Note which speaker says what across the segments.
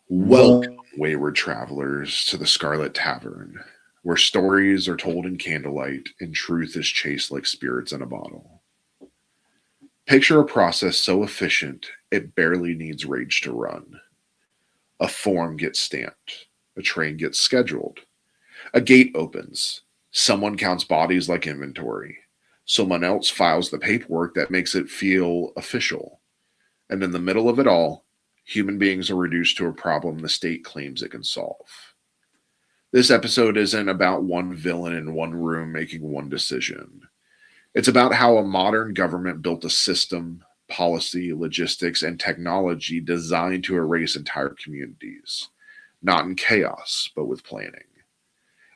Speaker 1: Welcome, wayward travelers, to the Scarlet Tavern, where stories are told in candlelight and truth is chased like spirits in a bottle. Picture a process so efficient it barely needs rage to run. A form gets stamped, a train gets scheduled, a gate opens, someone counts bodies like inventory, someone else files the paperwork that makes it feel official. And in the middle of it all, human beings are reduced to a problem the state claims it can solve. This episode isn't about one villain in one room making one decision. It's about how a modern government built a system, policy, logistics, and technology designed to erase entire communities, not in chaos, but with planning.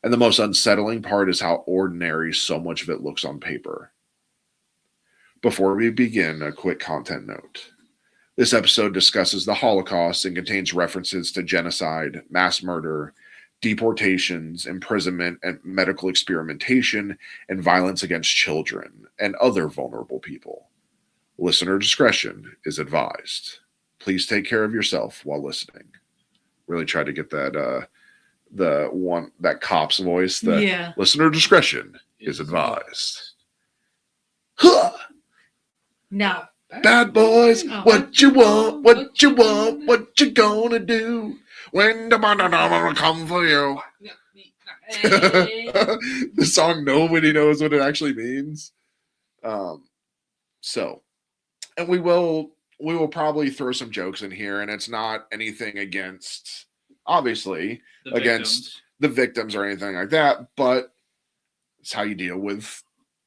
Speaker 1: And the most unsettling part is how ordinary so much of it looks on paper. Before we begin, a quick content note. This episode discusses the Holocaust and contains references to genocide, mass murder, deportations, imprisonment, and medical experimentation, and violence against children and other vulnerable people. Listener discretion is advised. Please take care of yourself while listening. Really tried to get that cop's voice.
Speaker 2: Yeah.
Speaker 1: Listener discretion is advised. Huh!
Speaker 2: No.
Speaker 1: Bad boys,
Speaker 2: Oh.
Speaker 1: what you want, what you want, what you gonna do when the banana come for you? The song nobody knows what it actually means. And we will probably throw some jokes in here, and it's not anything against, obviously, against the victims or anything like that, but it's how you deal with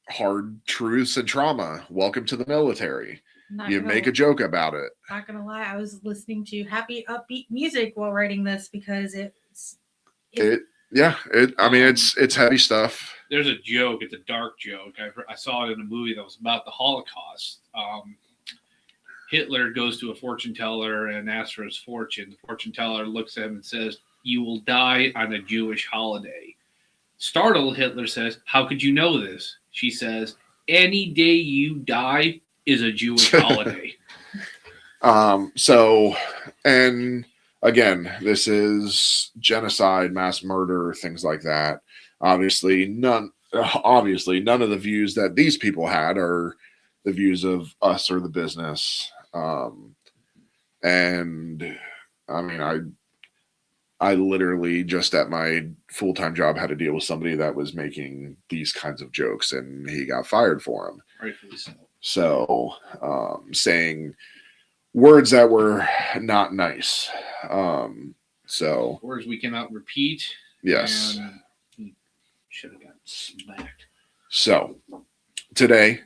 Speaker 1: hard truths and trauma. Welcome to the military. You make a joke about it.
Speaker 2: Not gonna lie, I was listening to happy, upbeat music while writing this because it's
Speaker 1: heavy stuff.
Speaker 3: There's a joke. It's a dark joke. I saw it in a movie that was about the Holocaust. Hitler goes to a fortune teller and asks for his fortune. The fortune teller looks at him and says, "You will die on a Jewish holiday." Startled, Hitler says, "How could you know this?" She says, "Any day you die is a Jewish holiday."
Speaker 1: And again, this is genocide, mass murder, things like that. Obviously, none of the views that these people had are the views of us or the business. And I mean, I literally just at my full-time job had to deal with somebody that was making these kinds of jokes, and he got fired for them.
Speaker 3: Rightfully so.
Speaker 1: So, saying words that were not nice.
Speaker 3: Words we cannot repeat.
Speaker 1: Yes.
Speaker 3: And he should have gotten smacked.
Speaker 1: So, today,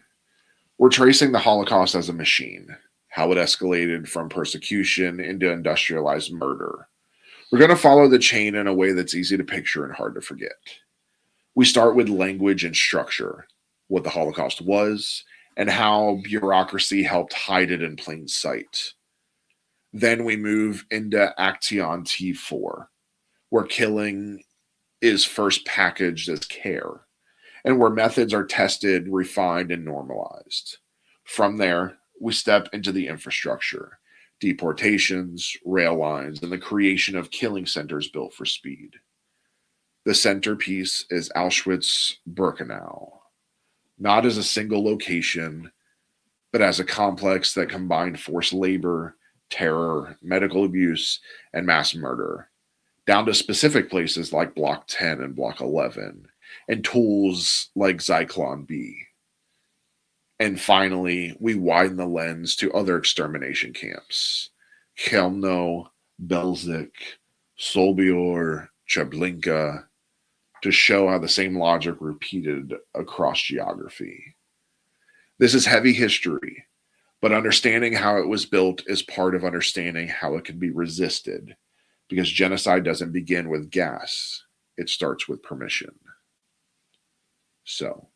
Speaker 1: we're tracing the Holocaust as a machine, how it escalated from persecution into industrialized murder. We're going to follow the chain in a way that's easy to picture and hard to forget. We start with language and structure, what the Holocaust was, and how bureaucracy helped hide it in plain sight. Then we move into Action T4, where killing is first packaged as care, and where methods are tested, refined, and normalized. From there, we step into the infrastructure, deportations, rail lines, and the creation of killing centers built for speed. The centerpiece is Auschwitz-Birkenau, not as a single location, but as a complex that combined forced labor, terror, medical abuse, and mass murder, down to specific places like Block 10 and Block 11, and tools like Zyklon B. And finally, we widen the lens to other extermination camps, Chelmno, Belzec, Solbjör, Treblinka, to show how the same logic repeated across geography. This is heavy history, but understanding how it was built is part of understanding how it can be resisted, because genocide doesn't begin with gas, it starts with permission. So,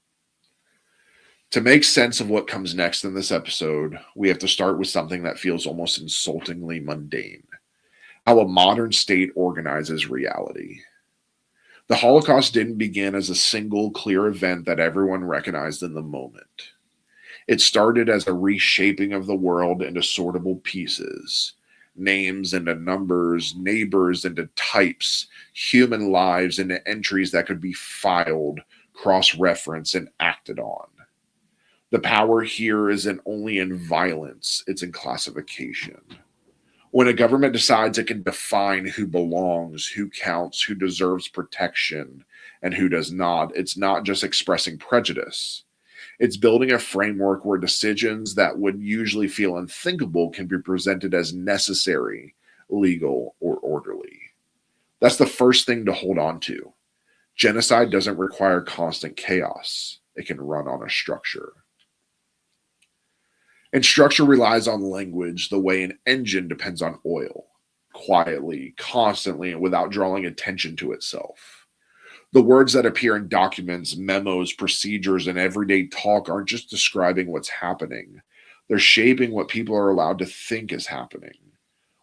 Speaker 1: to make sense of what comes next in this episode, we have to start with something that feels almost insultingly mundane: how a modern state organizes reality. The Holocaust didn't begin as a single clear event that everyone recognized in the moment. It started as a reshaping of the world into sortable pieces, names into numbers, neighbors into types, human lives into entries that could be filed, cross-referenced, and acted on. The power here isn't only in violence, it's in classification. When a government decides it can define who belongs, who counts, who deserves protection, and who does not, it's not just expressing prejudice. It's building a framework where decisions that would usually feel unthinkable can be presented as necessary, legal, or orderly. That's the first thing to hold on to. Genocide doesn't require constant chaos. It can run on a structure. And structure relies on language the way an engine depends on oil, quietly, constantly, and without drawing attention to itself. The words that appear in documents, memos, procedures, and everyday talk aren't just describing what's happening. They're shaping what people are allowed to think is happening.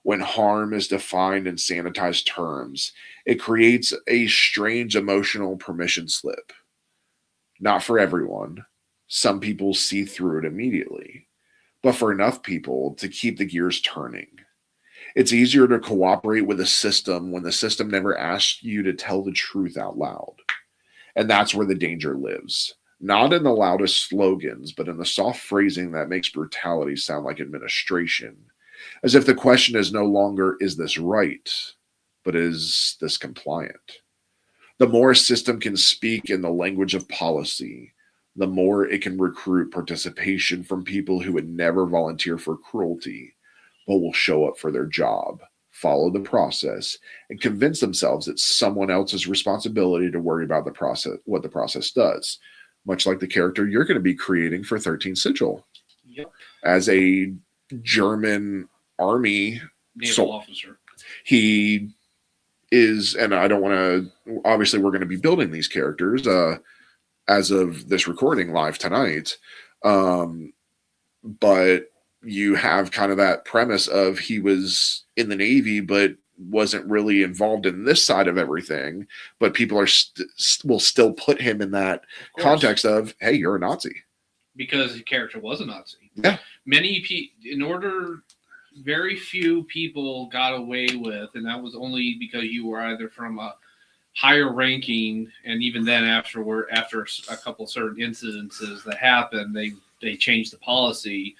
Speaker 1: When harm is defined in sanitized terms, it creates a strange emotional permission slip. Not for everyone. Some people see through it immediately. But for enough people to keep the gears turning. It's easier to cooperate with a system when the system never asks you to tell the truth out loud. And that's where the danger lives. Not in the loudest slogans, but in the soft phrasing that makes brutality sound like administration. As if the question is no longer, is this right? But is this compliant? The more a system can speak in the language of policy, the more it can recruit participation from people who would never volunteer for cruelty, but will show up for their job, follow the process, and convince themselves it's someone else's responsibility to worry about the process, what the process does. Much like the character you're going to be creating for 13 Sigil.
Speaker 3: Yep.
Speaker 1: As a German army
Speaker 3: naval officer.
Speaker 1: He is, and I don't want to, obviously we're going to be building these characters, as of this recording live tonight. But you have kind of that premise of he was in the Navy, but wasn't really involved in this side of everything. But people are will still put him in that context of, hey, you're a Nazi.
Speaker 3: Because the character was a Nazi.
Speaker 1: Yeah.
Speaker 3: Very few people got away with, and that was only because you were either from a higher ranking, and even then after a couple certain incidences that happened, they changed the policy.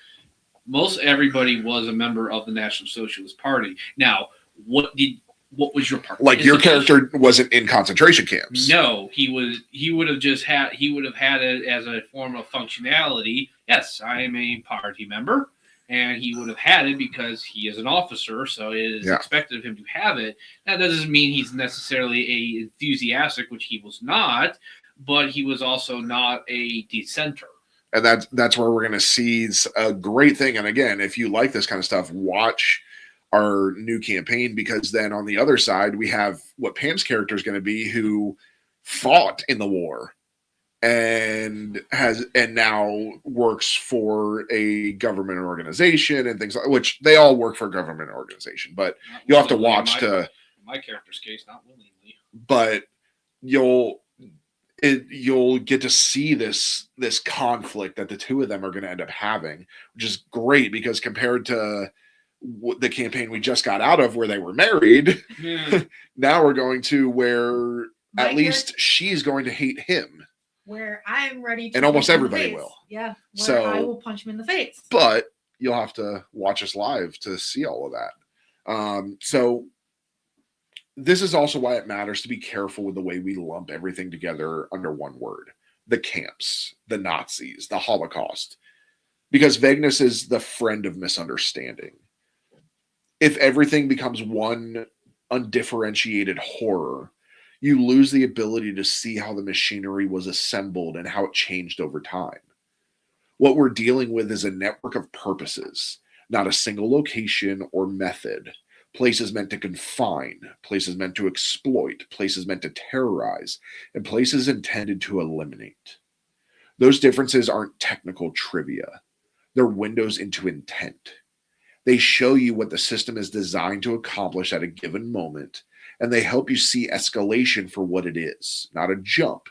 Speaker 3: Most everybody was a member of the National Socialist Party. Now, what was your part?
Speaker 1: Like your character wasn't in concentration camps.
Speaker 3: No, he would have had it as a form of functionality. Yes, I am a party member. And he would have had it because he is an officer, so it is expected of him to have it. That doesn't mean he's necessarily a enthusiastic, which he was not, but he was also not a dissenter.
Speaker 1: And that's where we're going to see a great thing. And again, if you like this kind of stuff, watch our new campaign, because then on the other side, we have what Pam's character is going to be, who fought in the war and now works for a government organization and things like, which they all work for a government organization, but you'll have to watch
Speaker 3: in my character's case, not willingly,
Speaker 1: but you'll get to see this conflict that the two of them are going to end up having, which is great, because compared to the campaign we just got out of where they were married, now we're going to where at least she's going to hate him.
Speaker 2: Where I'm ready to,
Speaker 1: and almost everybody will.
Speaker 2: Yeah. Where I will punch him in the face.
Speaker 1: But you'll have to watch us live to see all of that. So this is also why it matters to be careful with the way we lump everything together under one word. The camps, the Nazis, the Holocaust. Because vagueness is the friend of misunderstanding. If everything becomes one undifferentiated horror, you lose the ability to see how the machinery was assembled and how it changed over time. What we're dealing with is a network of purposes, not a single location or method. Places meant to confine, places meant to exploit, places meant to terrorize, and places intended to eliminate. Those differences aren't technical trivia. They're windows into intent. They show you what the system is designed to accomplish at a given moment, and they help you see escalation for what it is, not a jump,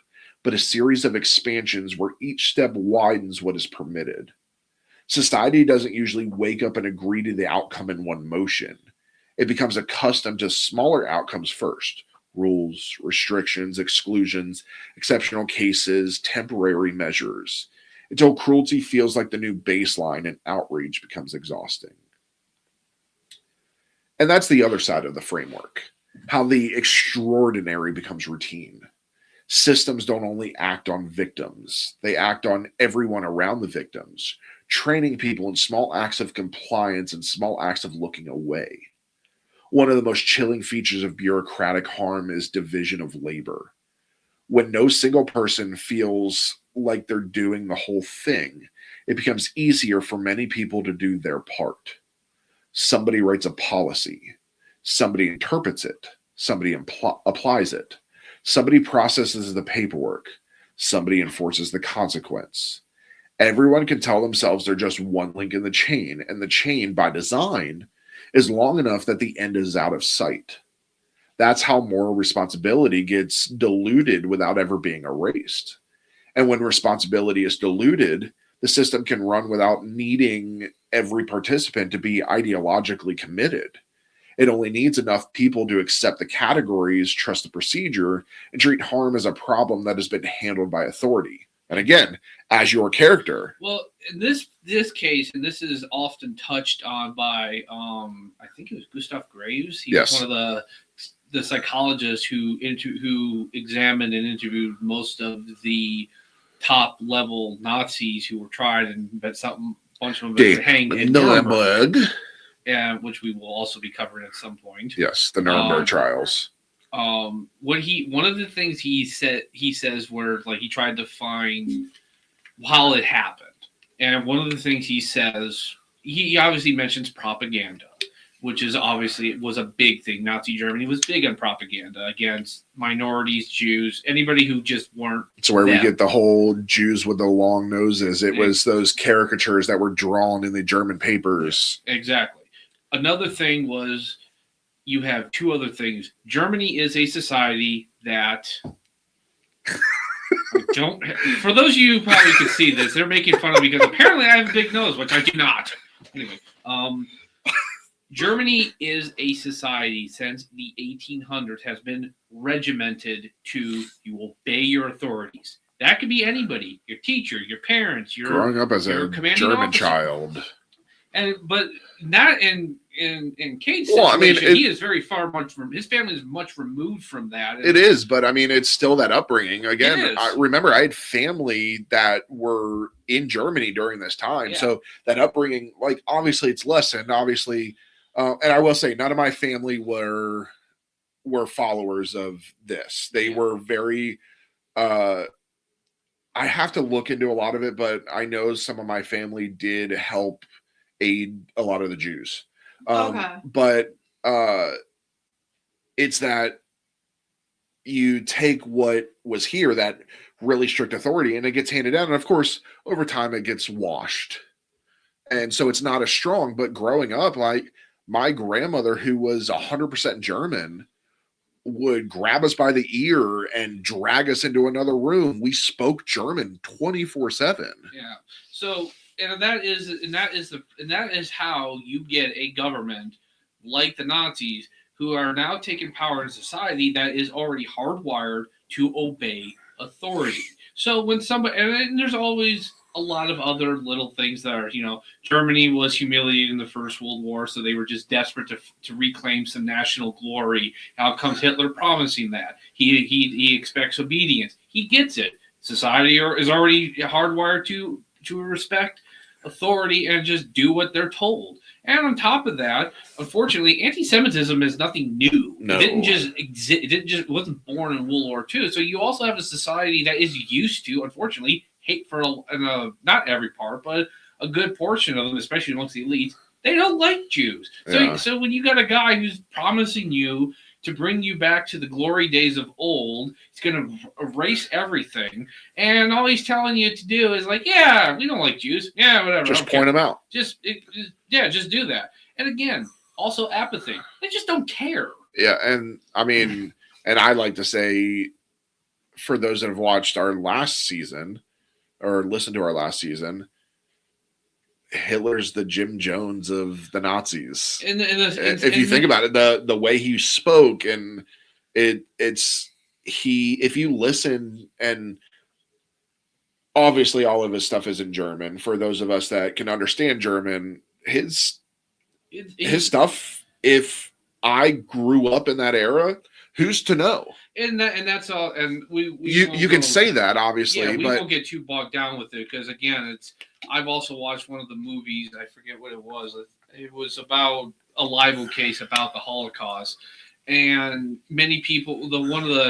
Speaker 1: but a series of expansions where each step widens what is permitted. Society doesn't usually wake up and agree to the outcome in one motion. It becomes accustomed to smaller outcomes first: rules, restrictions, exclusions, exceptional cases, temporary measures, until cruelty feels like the new baseline and outrage becomes exhausting. And that's the other side of the framework: how the extraordinary becomes routine. Systems don't only act on victims, they act on everyone around the victims, training people in small acts of compliance and small acts of looking away. One of the most chilling features of bureaucratic harm is division of labor. When no single person feels like they're doing the whole thing, it becomes easier for many people to do their part. Somebody writes a policy, somebody interprets it, somebody applies it, somebody processes the paperwork, somebody enforces the consequence. Everyone can tell themselves they're just one link in the chain, and the chain, by design, is long enough that the end is out of sight. That's how moral responsibility gets diluted without ever being erased. And when responsibility is diluted, the system can run without needing every participant to be ideologically committed. It only needs enough people to accept the categories, trust the procedure, and treat harm as a problem that has been handled by authority. And again, as your character.
Speaker 3: Well, in this case, and this is often touched on by I think it was Gustav Graves. He was one of the psychologists who examined and interviewed most of the top level Nazis who were tried, and but some bunch of them been hanged in Nuremberg, which we will also be covering at some point.
Speaker 1: Yes, the Nuremberg trials.
Speaker 3: One of the things he says where like he tried to find how it happened, and one of the things he says, he obviously mentions propaganda, which is obviously was a big thing. Nazi Germany was big on propaganda against minorities, Jews, anybody who just weren't.
Speaker 1: It's where we get the whole Jews with the long noses. It was those caricatures that were drawn in the German papers.
Speaker 3: Exactly. Another thing was, you have two other things. Germany is a society that don't. For those of you who probably could see this, they're making fun of me because apparently I have a big nose, which I do not. Anyway, Germany is a society since the 1800s has been regimented to you obey your authorities. That could be anybody: your teacher, your parents, your
Speaker 1: growing up as a German
Speaker 3: officer.
Speaker 1: child.
Speaker 3: But not in Kayde's situation, he is very far much from his family is much removed from that.
Speaker 1: It is, but I mean, it's still that upbringing. Again, I remember I had family that were in Germany during this time, so that upbringing, like, obviously it's lessened. Obviously, and I will say, none of my family were followers of this. They were very. I have to look into a lot of it, but I know some of my family did help aid a lot of the Jews. But it's that you take what was here, that really strict authority, and it gets handed down. And of course, over time, it gets washed. And so it's not as strong. But growing up, like my grandmother, who was 100% German, would grab us by the ear and drag us into another room. We spoke German 24/7.
Speaker 3: Yeah. So, and that is how you get a government like the Nazis, who are now taking power in society that is already hardwired to obey authority. So when somebody, and there's always a lot of other little things that are, Germany was humiliated in the First World War, so they were just desperate to reclaim some national glory. Out comes Hitler promising that. He expects obedience. He gets it. Society is already hardwired to respect authority and just do what they're told. And on top of that, unfortunately, anti-Semitism is nothing new.
Speaker 1: No.
Speaker 3: It didn't just exist. It wasn't born in World War II. So you also have a society that is used to, unfortunately, hate for not every part, but a good portion of them, especially amongst the elites. They don't like Jews. So when you got a guy who's promising you to bring you back to the glory days of old, he's going to erase everything, and all he's telling you to do is like, yeah, we don't like Jews. Yeah, whatever.
Speaker 1: Just point them out.
Speaker 3: Just do that. And again, also apathy. They just don't care.
Speaker 1: Yeah, and I mean, and I like to say, for those that have watched our last season or listened to our last season, Hitler's the Jim Jones of the Nazis.
Speaker 3: If
Speaker 1: You think about it, the way he spoke, and if you listen, and obviously all of his stuff is in German. For those of us that can understand German, his stuff, if I grew up in that era, who's to know?
Speaker 3: And that's all. And
Speaker 1: you can say that, obviously,
Speaker 3: yeah, we
Speaker 1: but
Speaker 3: won't get too bogged down with it, because again, I've also watched one of the movies. I forget what it was. It was about a libel case about the Holocaust, and many people.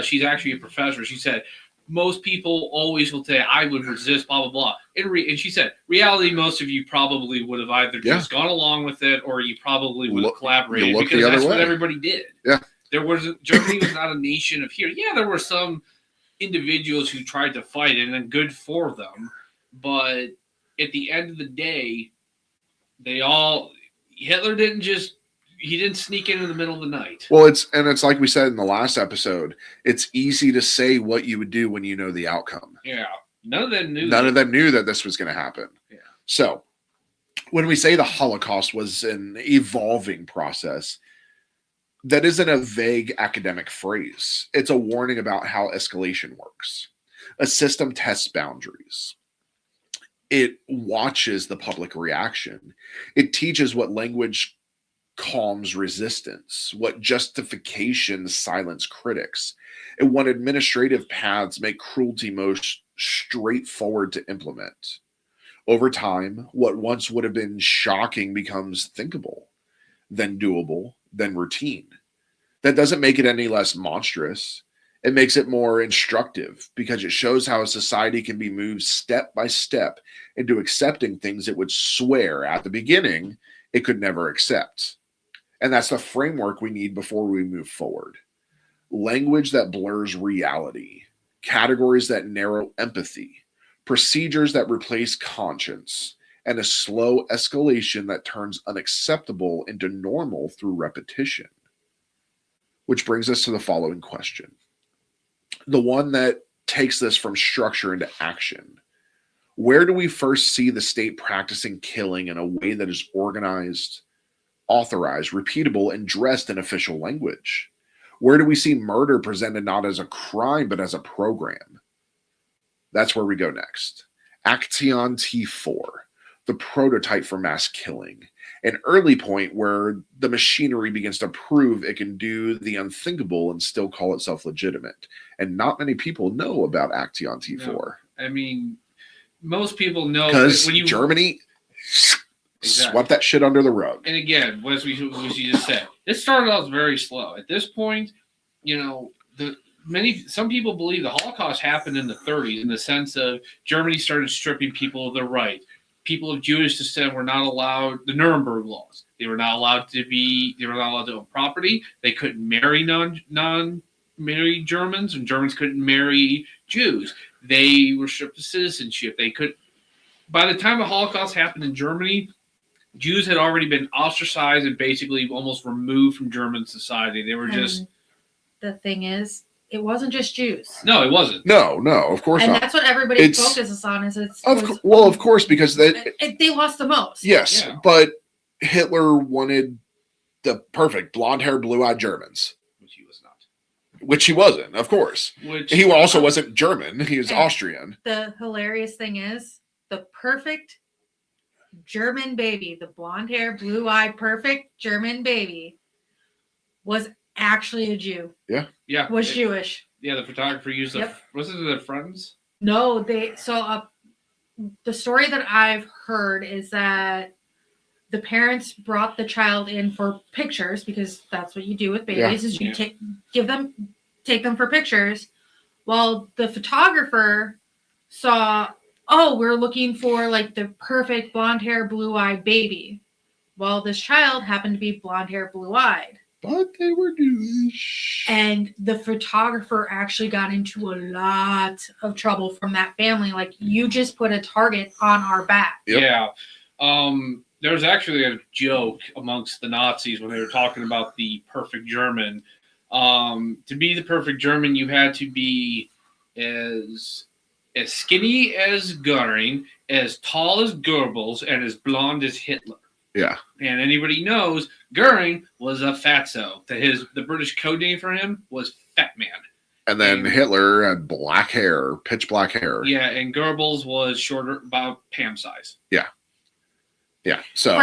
Speaker 3: She's actually a professor. She said most people always will say, I would resist, blah, blah, blah. And she said, reality, most of you probably would have either just gone along with it, or you probably would have collaborated, because that's what everybody did.
Speaker 1: Yeah.
Speaker 3: Germany was not a nation of heroes. Yeah, there were some individuals who tried to fight it, and good for them. But at the end of the day, Hitler he didn't sneak in the middle of the night.
Speaker 1: Well, it's like we said in the last episode, it's easy to say what you would do when you know the outcome.
Speaker 3: Yeah. None of them knew
Speaker 1: that this was going to happen.
Speaker 3: Yeah.
Speaker 1: So when we say the Holocaust was an evolving process, that isn't a vague academic phrase. It's a warning about how escalation works. A system tests boundaries. It watches the public reaction. It teaches what language calms resistance, what justifications silence critics, and what administrative paths make cruelty most straightforward to implement. Over time, what once would have been shocking becomes thinkable, then doable, then routine. That doesn't make it any less monstrous. It makes it more instructive, because it shows how a society can be moved step by step into accepting things it would swear at the beginning it could never accept. And that's the framework we need before we move forward. Language that blurs reality, categories that narrow empathy, procedures that replace conscience, and a slow escalation that turns unacceptable into normal through repetition. Which brings us to the following question. The one that takes this from structure into action. Where do we first see the state practicing killing in a way that is organized, authorized, repeatable, and dressed in official language? Where do we see murder presented not as a crime, but as a program? That's where we go next. Action T4, the prototype for mass killing, an early point where the machinery begins to prove it can do the unthinkable and still call itself legitimate. And not many people know about Action T4.
Speaker 3: No. I mean, most people know
Speaker 1: because Germany swept that shit under the rug.
Speaker 3: And again, as you just said, it started out very slow. At this point, some people believe the Holocaust happened in the 30s, in the sense of Germany started stripping people of their rights. People of Jewish descent were not allowed, the Nuremberg laws. They were not allowed to own property. They couldn't marry non-married Germans, and Germans couldn't marry Jews. They were stripped of citizenship. By the time the Holocaust happened in Germany, Jews had already been ostracized and basically almost removed from German society. They were just...
Speaker 2: The thing is, it wasn't just Jews.
Speaker 3: No, it wasn't.
Speaker 1: No, of course not.
Speaker 2: And that's what everybody focuses on.
Speaker 1: Of course, because
Speaker 2: they lost the most.
Speaker 1: Yes, yeah. But Hitler wanted the perfect blonde hair, blue eyed Germans,
Speaker 3: which he was not.
Speaker 1: Which he wasn't, of course. He also wasn't German. He was Austrian.
Speaker 2: The hilarious thing is, the perfect German baby, the blonde hair, blue eyed, perfect German baby, was actually a Jew.
Speaker 3: Yeah.
Speaker 2: Was Jewish.
Speaker 3: Yeah, the photographer used was it their friends?
Speaker 2: No, the story that I've heard is that the parents brought the child in for pictures, because that's what you do with babies, is you take them for pictures. Well, the photographer saw, we're looking for like the perfect blonde hair, blue eyed baby. Well, this child happened to be blonde hair, blue eyed.
Speaker 1: But they were Jewish.
Speaker 2: And the photographer actually got into a lot of trouble from that family. Like, you just put a target on our back.
Speaker 1: Yep.
Speaker 3: Yeah. There was actually a joke amongst the Nazis when they were talking about the perfect German. To be the perfect German, you had to be as as skinny as Goering, as tall as Goebbels, and as blonde as Hitler.
Speaker 1: Yeah.
Speaker 3: And anybody knows Goering was a fatso. The British code name for him was Fat Man.
Speaker 1: And then Hitler had black hair, pitch black hair.
Speaker 3: Yeah, and Goebbels was shorter, about Pam size.
Speaker 1: Yeah. Yeah. So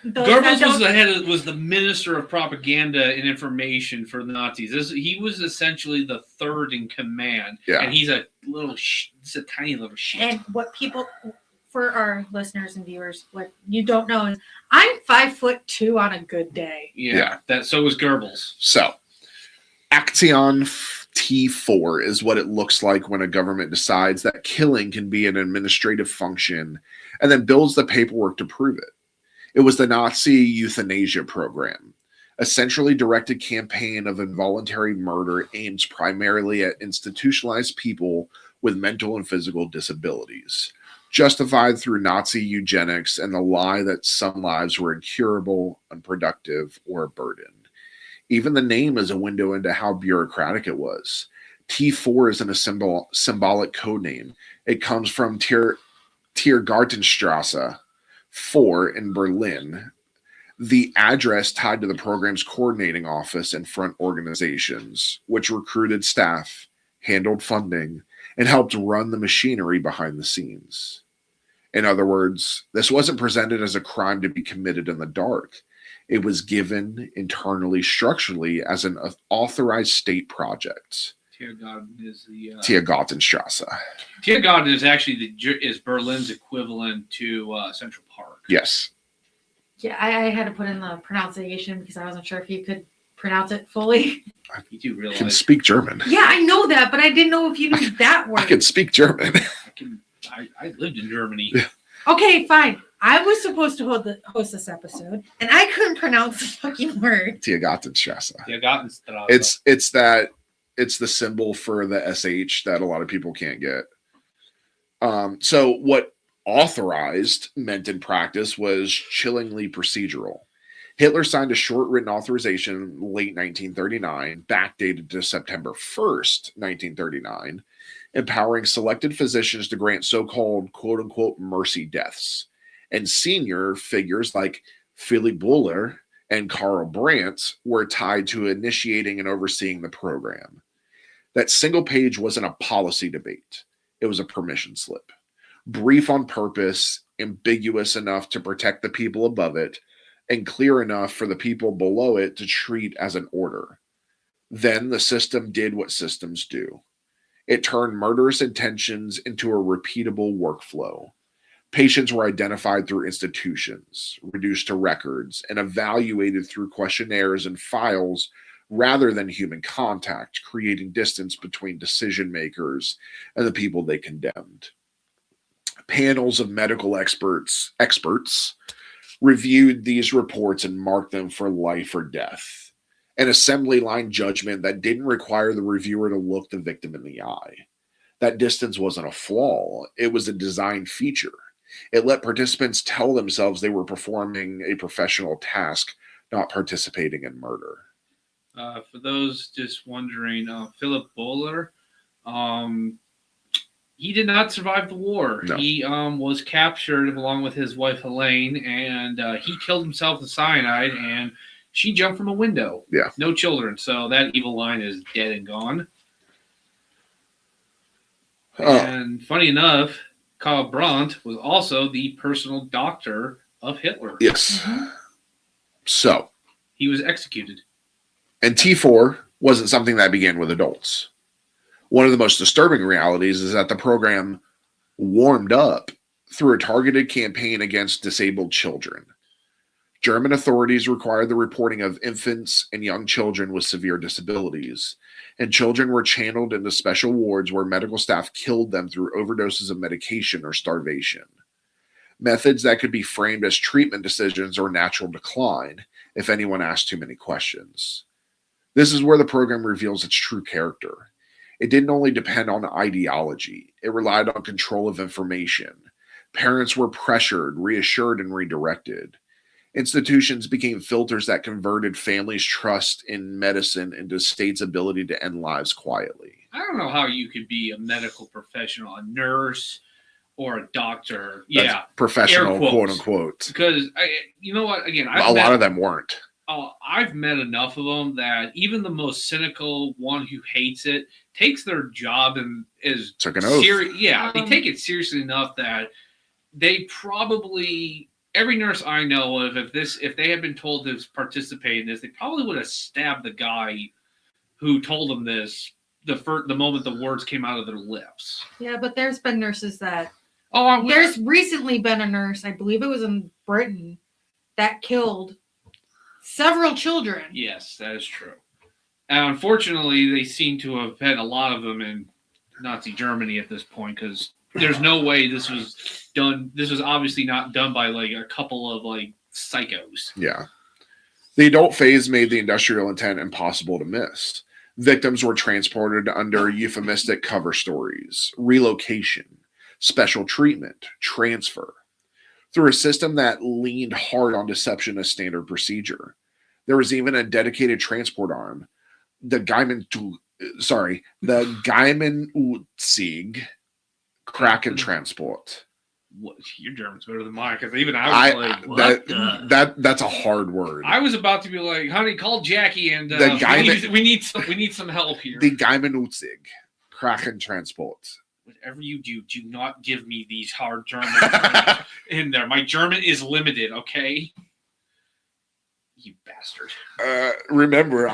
Speaker 3: Goebbels was the minister of propaganda and information for the Nazis. He was essentially the third in command.
Speaker 1: Yeah.
Speaker 3: And he's a tiny little shit.
Speaker 2: And what people, for our listeners and viewers, what you don't know is I'm 5'2" on a good day.
Speaker 3: Yeah. So was Goebbels.
Speaker 1: So Action T4 is what it looks like when a government decides that killing can be an administrative function and then builds the paperwork to prove it. It was the Nazi euthanasia program, a centrally directed campaign of involuntary murder aimed primarily at institutionalized people with mental and physical disabilities, justified through Nazi eugenics and the lie that some lives were incurable, unproductive, or a burden. Even the name is a window into how bureaucratic it was. T4 isn't a symbolic code name. It comes from Tiergartenstrasse 4 in Berlin, the address tied to the program's coordinating office and front organizations, which recruited staff, handled funding, and helped run the machinery behind the scenes. In other words, this wasn't presented as a crime to be committed in the dark. It was given internally, structurally, as an authorized state project.
Speaker 3: Tiergarten is the
Speaker 1: Tiergartenstrasse.
Speaker 3: Tiergarten is actually is Berlin's equivalent to Central Park.
Speaker 1: Yes.
Speaker 2: Yeah, I had to put in the pronunciation because I wasn't sure if you could pronounce it fully.
Speaker 3: You do realize
Speaker 1: I can speak German.
Speaker 2: Yeah, I know that, but I didn't know if you knew that word.
Speaker 1: I can speak German.
Speaker 3: I lived in Germany.
Speaker 2: Okay, fine. I was supposed to host this episode, and I couldn't pronounce the fucking word.
Speaker 1: Tiergartenstrasse.
Speaker 3: Tiergartenstrasse.
Speaker 1: It's the symbol for the SH that a lot of people can't get. So what authorized meant in practice was chillingly procedural. Hitler signed a short written authorization late 1939, backdated to September 1st, 1939, empowering selected physicians to grant so-called quote-unquote mercy deaths. And senior figures like Philipp Buller and Karl Brandt were tied to initiating and overseeing the program. That single page wasn't a policy debate. It was a permission slip. Brief on purpose, ambiguous enough to protect the people above it, and clear enough for the people below it to treat as an order. Then the system did what systems do. It turned murderous intentions into a repeatable workflow. Patients were identified through institutions, reduced to records, and evaluated through questionnaires and files rather than human contact, creating distance between decision makers and the people they condemned. Panels of medical experts reviewed these reports and marked them for life or death. An assembly line judgment that didn't require the reviewer to look the victim in the eye. That distance wasn't a flaw, it was a design feature. It let participants tell themselves they were performing a professional task, not participating in murder.
Speaker 3: For those just wondering, Philipp Buller, he did not survive the war.
Speaker 1: No.
Speaker 3: He was captured along with his wife Helene, and he killed himself with cyanide, and she jumped from a window.
Speaker 1: Yeah.
Speaker 3: No children, so that evil line is dead and gone. And funny enough, Karl Brandt was also the personal doctor of Hitler.
Speaker 1: Yes. Mm-hmm. So.
Speaker 3: He was executed.
Speaker 1: And T4 wasn't something that began with adults. One of the most disturbing realities is that the program warmed up through a targeted campaign against disabled children. German authorities required the reporting of infants and young children with severe disabilities, and children were channeled into special wards where medical staff killed them through overdoses of medication or starvation. Methods that could be framed as treatment decisions or natural decline if anyone asked too many questions. This is where the program reveals its true character. It didn't only depend on ideology, it relied on control of information. Parents were pressured, reassured, and redirected. Institutions became filters that converted families' trust in medicine into states' ability to end lives quietly.
Speaker 3: I don't know how you could be a medical professional, a nurse or a doctor.
Speaker 1: That's professional, quote unquote.
Speaker 3: Because you know what? Again,
Speaker 1: a lot of them weren't.
Speaker 3: I've met enough of them that even the most cynical one who hates it takes their job and is
Speaker 1: took an oath.
Speaker 3: Yeah, they take it seriously enough that they probably, every nurse I know of, if they had been told to participate in this, they probably would have stabbed the guy who told them this the moment the words came out of their lips.
Speaker 2: Yeah, but there's been nurses that.
Speaker 3: Oh,
Speaker 2: there's recently been a nurse, I believe it was in Britain, that killed several children.
Speaker 3: Yes, that is true. And unfortunately, they seem to have had a lot of them in Nazi Germany at this point, because there's no way this was done. This was obviously not done by like a couple of like psychos.
Speaker 1: Yeah. The adult phase made the industrial intent impossible to miss. Victims were transported under euphemistic cover stories, relocation, special treatment, transfer, through a system that leaned hard on deception as standard procedure. There was even a dedicated transport arm, the Geimenuzig Kraken Transport.
Speaker 3: What, your German's better than mine, because even I was like,
Speaker 1: that's a hard word.
Speaker 3: I was about to be like, honey, call Jackie and we need some help here.
Speaker 1: The Geimenuzig Kraken Transport.
Speaker 3: Whatever you do not give me these hard German in there. My German is limited, okay? You bastard.
Speaker 1: Remember,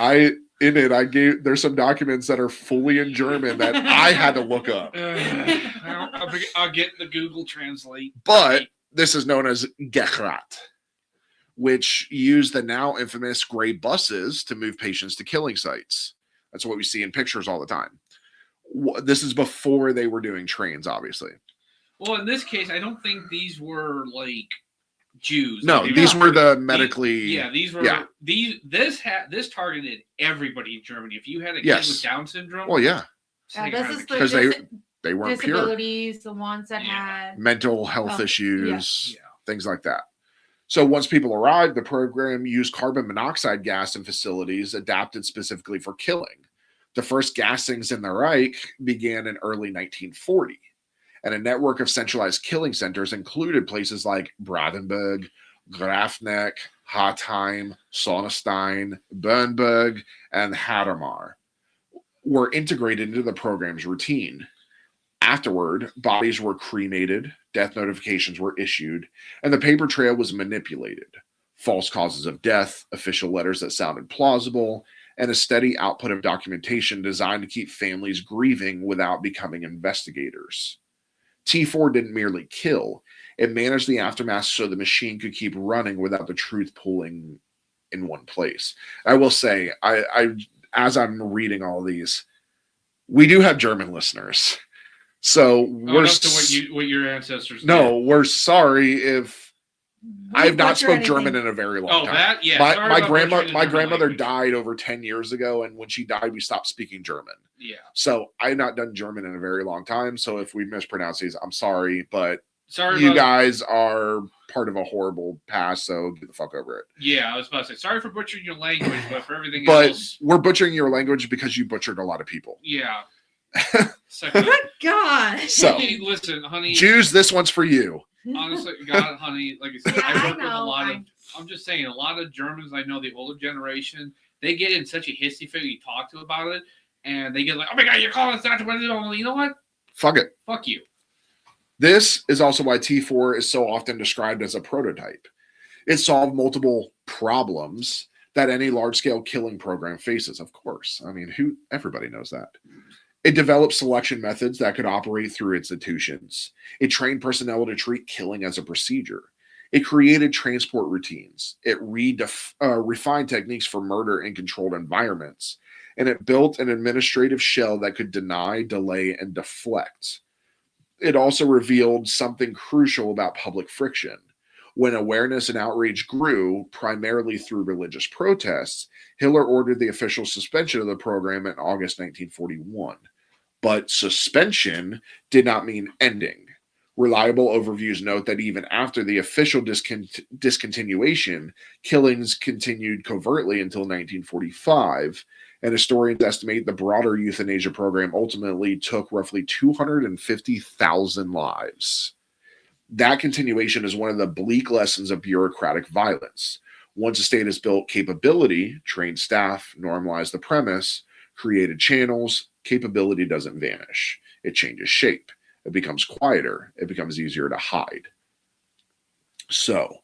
Speaker 1: there's some documents that are fully in German that I had to look up.
Speaker 3: I'll get the Google Translate.
Speaker 1: But this is known as Gehrat, which used the now infamous gray buses to move patients to killing sites. That's what we see in pictures all the time. This is before they were doing trains, obviously.
Speaker 3: Well, in this case, I don't think these were like Jews.
Speaker 1: No, these were the medically.
Speaker 3: These were this targeted everybody in Germany. If you had a kid with Down syndrome,
Speaker 1: well, yeah,
Speaker 2: this is
Speaker 1: because they weren't
Speaker 2: disabilities,
Speaker 1: pure.
Speaker 2: The ones that had
Speaker 1: mental health issues, things like that. So once people arrived, the program used carbon monoxide gas in facilities adapted specifically for killing. The first gassings in the Reich began in early 1940, and a network of centralized killing centers included places like Brandenburg, Grafneck, Hatheim, Sonnenstein, Bernburg, and Hadamar were integrated into the program's routine. Afterward, bodies were cremated, death notifications were issued, and the paper trail was manipulated. False causes of death, official letters that sounded plausible, and a steady output of documentation designed to keep families grieving without becoming investigators. T4 didn't merely kill, it managed the aftermath so the machine could keep running without the truth pooling in one place. I will say, I as I'm reading all these, we do have German listeners. So we're
Speaker 3: to what your ancestors did.
Speaker 1: No, we're sorry if I've not spoke German in a very long time. My grandmother died over 10 years ago, and when she died, we stopped speaking German.
Speaker 3: Yeah.
Speaker 1: So I've not done German in a very long time. So if we mispronounce these, I'm sorry, but you guys are part of a horrible past, so get the fuck over it.
Speaker 3: Yeah, I was about to say, sorry for butchering your language, but for everything else.
Speaker 1: But we're butchering your language because you butchered a lot of people.
Speaker 3: Yeah.
Speaker 2: Oh God.
Speaker 1: So
Speaker 3: hey, listen, honey.
Speaker 1: Jews, this one's for you.
Speaker 3: Honestly, God, honey, like I said, I work with a lot of. I'm just saying, a lot of Germans I know, the older generation, they get in such a hissy fit. You talk to about it, and they get like, "Oh my God, you're calling us not to." You know what?
Speaker 1: Fuck it.
Speaker 3: Fuck you.
Speaker 1: This is also why T4 is so often described as a prototype. It solved multiple problems that any large-scale killing program faces. Of course, I mean, everybody knows that. It developed selection methods that could operate through institutions. It trained personnel to treat killing as a procedure. It created transport routines. It refined techniques for murder in controlled environments. And it built an administrative shell that could deny, delay, and deflect. It also revealed something crucial about public friction. When awareness and outrage grew, primarily through religious protests, Hitler ordered the official suspension of the program in August 1941. But suspension did not mean ending. Reliable overviews note that even after the official discontinuation, killings continued covertly until 1945, And historians estimate the broader euthanasia program ultimately took roughly 250,000 lives. That continuation is one of the bleak lessons of bureaucratic violence. Once a state has built capability, trained staff, normalized the premise, created channels, capability doesn't vanish. It changes shape. It becomes quieter. It becomes easier to hide. So,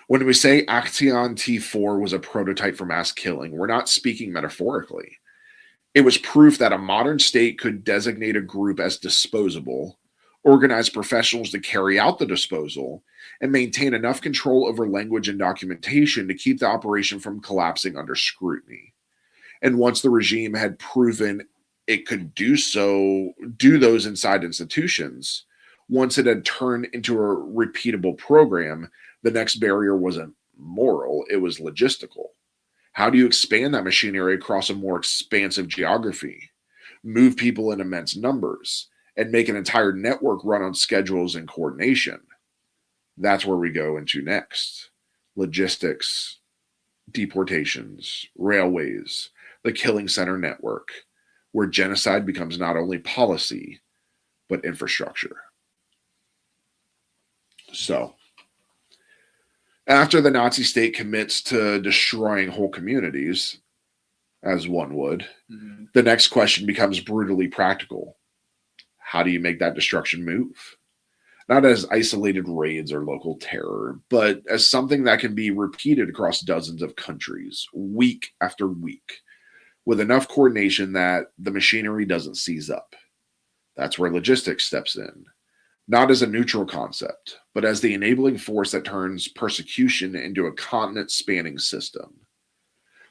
Speaker 1: when we say Action T4 was a prototype for mass killing, we're not speaking metaphorically. It was proof that a modern state could designate a group as disposable, organize professionals to carry out the disposal, and maintain enough control over language and documentation to keep the operation from collapsing under scrutiny. And once the regime had proven it could do those inside institutions, once it had turned into a repeatable program, the next barrier wasn't moral, it was logistical. How do you expand that machinery across a more expansive geography, move people in immense numbers, and make an entire network run on schedules and coordination? That's where we go into next. Logistics, deportations, railways, the killing center network, where genocide becomes not only policy, but infrastructure. So, after the Nazi state commits to destroying whole communities, as one would, the next question becomes brutally practical. How do you make that destruction move? Not as isolated raids or local terror, but as something that can be repeated across dozens of countries, week after week, with enough coordination that the machinery doesn't seize up. That's where logistics steps in. Not as a neutral concept, but as the enabling force that turns persecution into a continent-spanning system.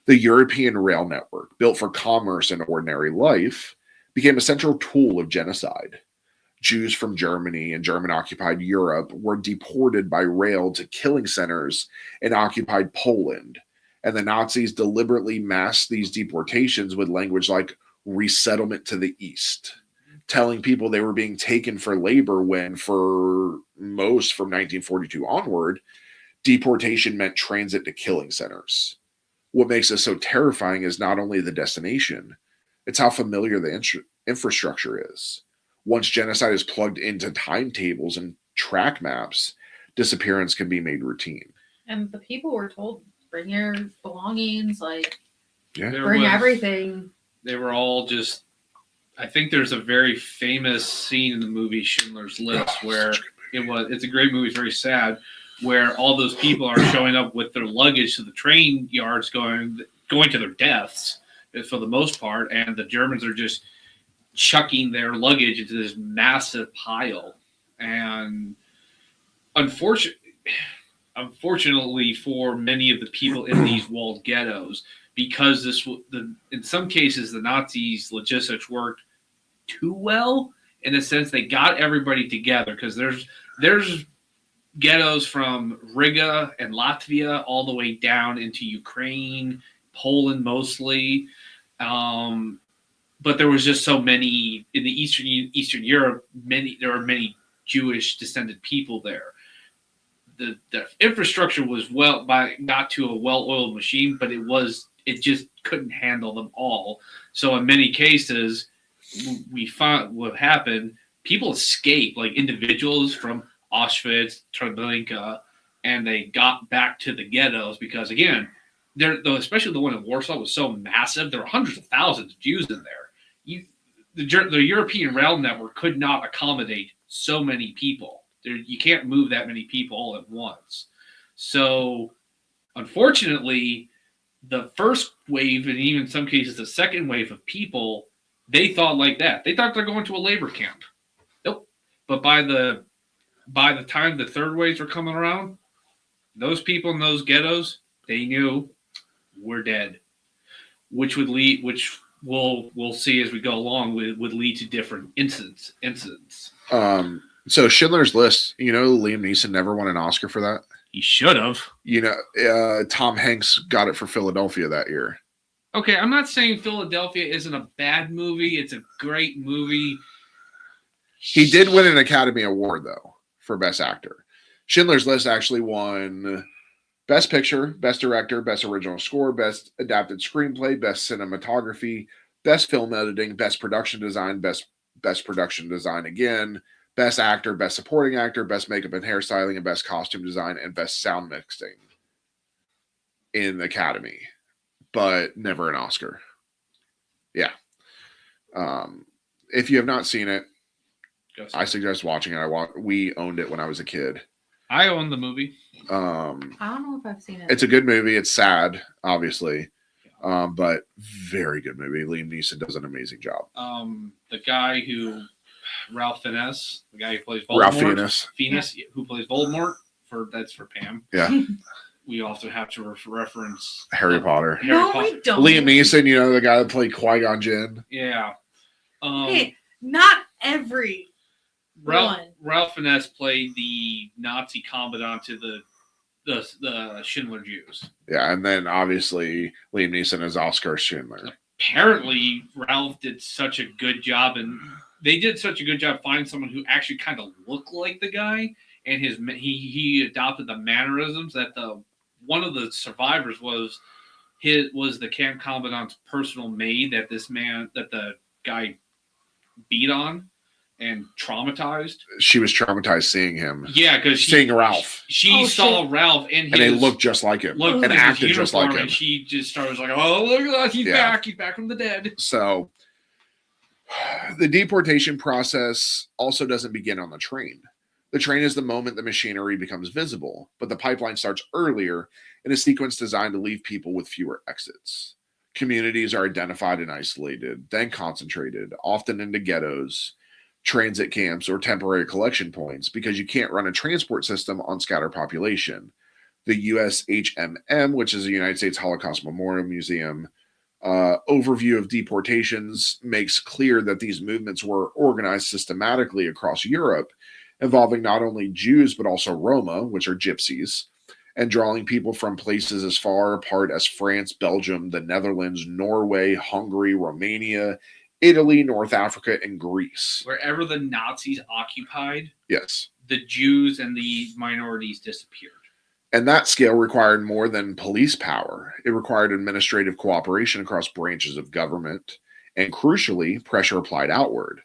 Speaker 1: The European rail network, built for commerce and ordinary life, became a central tool of genocide. Jews from Germany and German-occupied Europe were deported by rail to killing centers in occupied Poland, and the Nazis deliberately masked these deportations with language like resettlement to the east, telling people they were being taken for labor when, for most from 1942 onward, deportation meant transit to killing centers. What makes this so terrifying is not only the destination, it's how familiar the infrastructure is. Once genocide is plugged into timetables and track maps, disappearance can be made routine.
Speaker 2: And the people were told, bring your belongings,
Speaker 3: There
Speaker 2: bring
Speaker 3: was-
Speaker 2: everything.
Speaker 3: They were all just. I think there's a very famous scene in the movie Schindler's List where it's a great movie, it's very sad, where all those people are showing up with their luggage to the train yards going to their deaths for the most part, and the Germans are just chucking their luggage into this massive pile. And unfortunately for many of the people in these walled ghettos, because in some cases the Nazis' logistics worked too well, in the sense they got everybody together, because there's ghettos from Riga and Latvia all the way down into Ukraine, Poland mostly, but there was just so many in the Eastern Europe. There were many Jewish descended people there. The infrastructure was not to a well-oiled machine, but it just couldn't handle them all. So in many cases, we found what happened. People escaped, like individuals from Auschwitz, Treblinka, and they got back to the ghettos because, again, especially the one in Warsaw was so massive. There were hundreds of thousands of Jews in there. The European rail network could not accommodate so many people. You can't move that many people all at once. So, unfortunately, the first wave, and even in some cases the second wave of people, they thought like that. They thought they're going to a labor camp. Nope. But by the time the third waves were coming around, those people in those ghettos, they knew we're dead, which we'll see as we go along would lead to different incidents.
Speaker 1: So Schindler's List, Liam Neeson never won an Oscar for that.
Speaker 3: He should have.
Speaker 1: Tom Hanks got it for Philadelphia that year.
Speaker 3: Okay, I'm not saying Philadelphia isn't a bad movie. It's a great movie.
Speaker 1: He did win an Academy Award, though, for Best Actor. Schindler's List actually won Best Picture, Best Director, Best Original Score, Best Adapted Screenplay, Best Cinematography, Best Film Editing, Best Production Design, Best Production Design again, Best Actor, Best Supporting Actor, Best Makeup and Hairstyling, and Best Costume Design, and Best Sound Mixing in the Academy, but never an Oscar. Yeah. If you have not seen it, I suggest watching it. We owned it when I was a kid.
Speaker 3: I own the movie.
Speaker 2: I don't know if I've seen it.
Speaker 1: It's a good movie. It's sad, obviously, but very good movie. Liam Neeson does an amazing job.
Speaker 3: The guy who Ralph Fiennes, the guy who plays Voldemort. Fiennes, who plays Voldemort. That's for Pam.
Speaker 1: Yeah.
Speaker 3: We also have to reference
Speaker 1: Harry Potter.
Speaker 2: We don't.
Speaker 1: Liam Neeson, the guy that played Qui-Gon Jinn.
Speaker 3: Yeah.
Speaker 2: Hey, not every
Speaker 3: Ralph Fiennes played the Nazi commandant to the Schindler Jews.
Speaker 1: Yeah, and then obviously Liam Neeson is Oscar Schindler.
Speaker 3: Apparently, Ralph did such a good job, and they did such a good job finding someone who actually kind of looked like the guy, and he adopted the mannerisms that one of the survivors was the camp commandant's personal maid that the guy beat on and traumatized. She was
Speaker 1: traumatized seeing him.
Speaker 3: Yeah, because
Speaker 1: seeing Ralph.
Speaker 3: She saw Ralph and
Speaker 1: they looked just like him and acted just like him.
Speaker 3: And she just started like, "Oh, look at that! He's back! He's back from the dead."
Speaker 1: So the deportation process also doesn't begin on the train. The train is the moment the machinery becomes visible, but the pipeline starts earlier in a sequence designed to leave people with fewer exits. Communities are identified and isolated, then concentrated, often into ghettos, transit camps, or temporary collection points, because you can't run a transport system on scattered population. The USHMM, which is the United States Holocaust Memorial Museum, overview of deportations makes clear that these movements were organized systematically across Europe, involving not only Jews, but also Roma, which are gypsies, and drawing people from places as far apart as France, Belgium, the Netherlands, Norway, Hungary, Romania, Italy, North Africa, and Greece.
Speaker 3: Wherever the Nazis occupied,
Speaker 1: yes,
Speaker 3: the Jews and the minorities disappeared.
Speaker 1: And that scale required more than police power. It required administrative cooperation across branches of government, and crucially, pressure applied outward.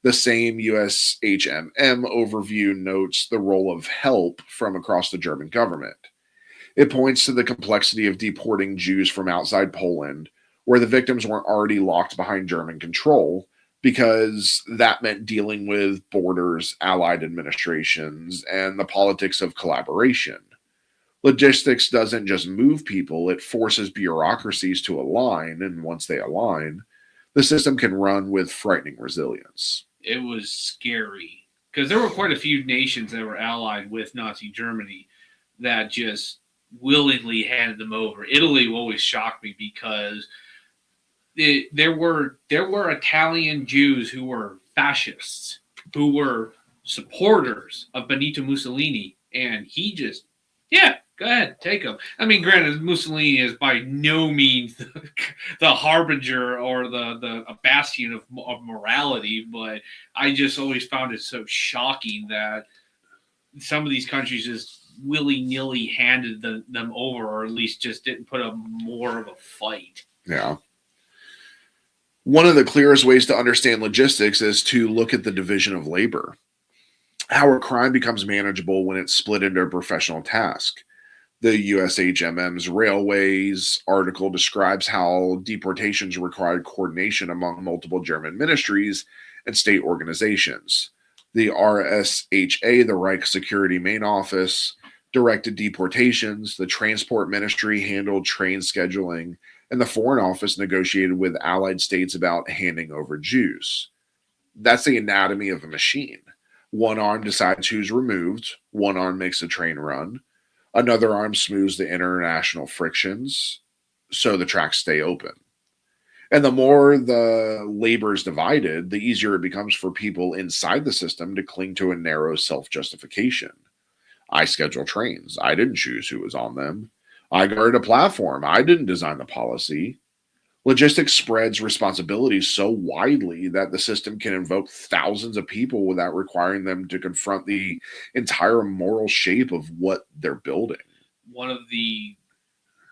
Speaker 1: The same USHMM overview notes the role of help from across the German government. It points to the complexity of deporting Jews from outside Poland, where the victims weren't already locked behind German control, because that meant dealing with borders, allied administrations, and the politics of collaboration. Logistics doesn't just move people, it forces bureaucracies to align, and once they align, the system can run with frightening resilience.
Speaker 3: It was scary, because there were quite a few nations that were allied with Nazi Germany that just willingly handed them over. Italy always shocked me because there were Italian Jews who were fascists, who were supporters of Benito Mussolini, and he just, go ahead, take them. I mean, granted, Mussolini is by no means the harbinger or the bastion of morality, but I just always found it so shocking that some of these countries just willy-nilly handed them over, or at least just didn't put up more of a fight.
Speaker 1: Yeah. One of the clearest ways to understand logistics is to look at the division of labor. How a crime becomes manageable when it's split into a professional task. The USHMM's Railways article describes how deportations required coordination among multiple German ministries and state organizations. The RSHA, the Reich Security Main Office, directed deportations. The Transport Ministry handled train scheduling, and the Foreign Office negotiated with allied states about handing over Jews. That's the anatomy of a machine. One arm decides who's removed. One arm makes the train run. Another arm smooths the international frictions so the tracks stay open. And the more the labor is divided, the easier it becomes for people inside the system to cling to a narrow self-justification. I schedule trains. I didn't choose who was on them. I guard a platform. I didn't design the policy. Logistics spreads responsibilities so widely that the system can invoke thousands of people without requiring them to confront the entire moral shape of what they're building.
Speaker 3: one of the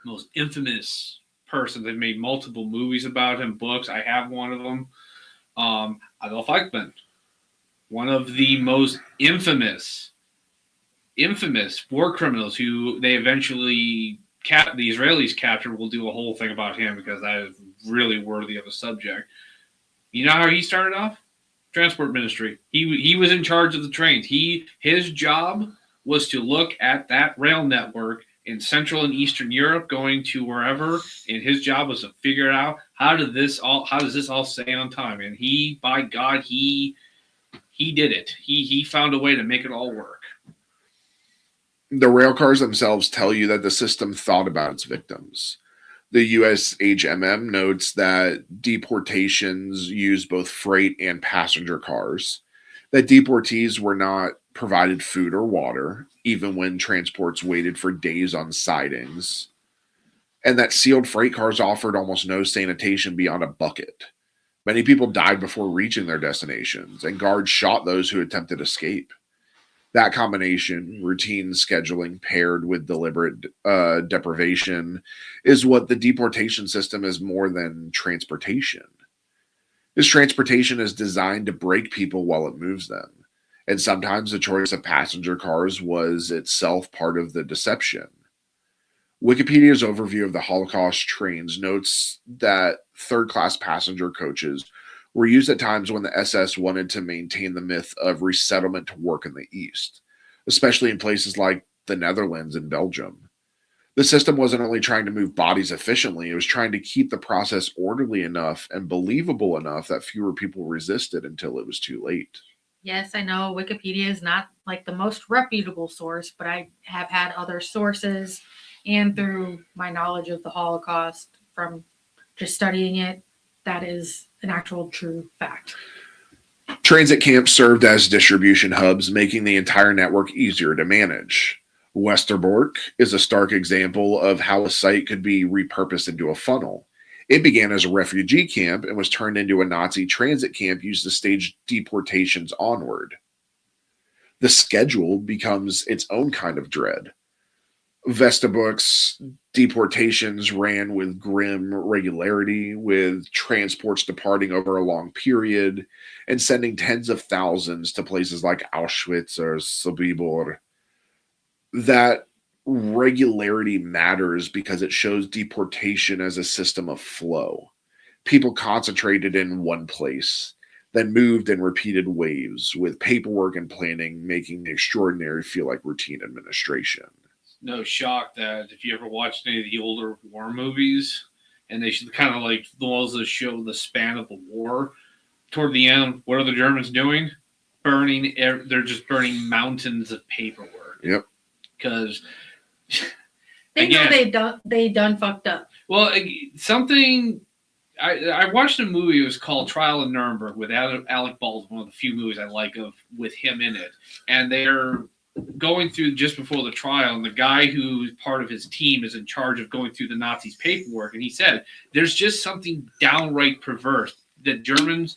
Speaker 3: most infamous persons. They've made multiple movies about him, books. I have one of them. Adolf Eichmann, one of the most infamous war criminals who they eventually the Israelis captured. We'll do a whole thing about him because that is really worthy of a subject. You know how he started off? Transport ministry. He was in charge of the trains. His job was to look at that rail network in Central and Eastern Europe, going to wherever, and his job was to figure out how does this all stay on time. And by God, he did it. He found a way to make it all work.
Speaker 1: The rail cars themselves tell you that the system thought about its victims. The USHMM notes that deportations used both freight and passenger cars, that deportees were not provided food or water, even when transports waited for days on sidings, and that sealed freight cars offered almost no sanitation beyond a bucket. Many people died before reaching their destinations, and guards shot those who attempted escape. That combination, routine scheduling paired with deliberate deprivation, is what the deportation system is more than transportation. This transportation is designed to break people while it moves them. And sometimes the choice of passenger cars was itself part of the deception. Wikipedia's overview of the Holocaust trains notes that third-class passenger coaches were used at times when the SS wanted to maintain the myth of resettlement to work in the East, especially in places like the Netherlands and Belgium. The system wasn't only trying to move bodies efficiently, it was trying to keep the process orderly enough and believable enough that fewer people resisted until it was too late.
Speaker 2: Yes, I know Wikipedia is not like the most reputable source, but I have had other sources and through my knowledge of the Holocaust from just studying it, that is an actual true fact.
Speaker 1: Transit camps served as distribution hubs, making the entire network easier to manage. Westerbork is a stark example of how a site could be repurposed into a funnel. It began as a refugee camp and was turned into a Nazi transit camp used to stage deportations onward. The schedule becomes its own kind of dread. Westerbork's deportations ran with grim regularity, with transports departing over a long period and sending tens of thousands to places like Auschwitz or Sobibor. That regularity matters because it shows deportation as a system of flow. People concentrated in one place, then moved in repeated waves, with paperwork and planning making the extraordinary feel like routine administration.
Speaker 3: No shock that if you ever watched any of the older war movies, and they should kind of like the ones that show the span of the war, toward the end, what are the Germans doing? They're just burning mountains of paperwork.
Speaker 1: Yep.
Speaker 3: Because
Speaker 2: they know they done fucked up.
Speaker 3: Well, something I watched a movie. It was called Trial in Nuremberg with Alec Baldwin, one of the few movies I like with him in it, and they're going through just before the trial, and the guy who's part of his team is in charge of going through the Nazis' paperwork, and he said there's just something downright perverse that Germans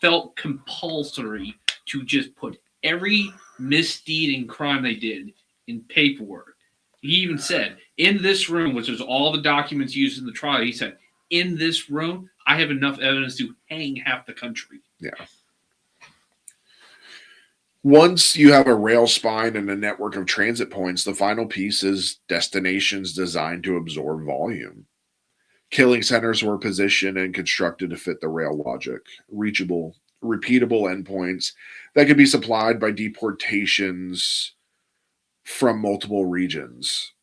Speaker 3: felt compulsory to just put every misdeed and crime they did in paperwork. He even said, in this room, which is all the documents used in the trial, he said, in this room, I have enough evidence to hang half the country.
Speaker 1: Yeah. Once you have a rail spine and a network of transit points, the final piece is destinations designed to absorb volume. Killing centers were positioned and constructed to fit the rail logic, reachable, repeatable endpoints that could be supplied by deportations from multiple regions.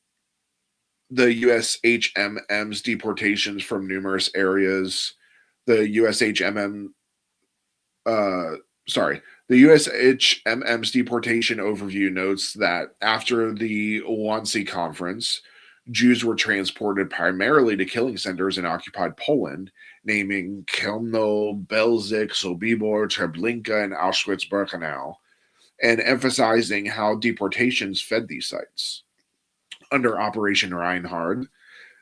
Speaker 1: The USHMM's deportations from numerous areas, the USHMM's deportation overview notes that after the Wannsee Conference, Jews were transported primarily to killing centers in occupied Poland, naming Chełmno, Belzec, Sobibor, Treblinka, and Auschwitz-Birkenau, and emphasizing how deportations fed these sites. Under Operation Reinhard,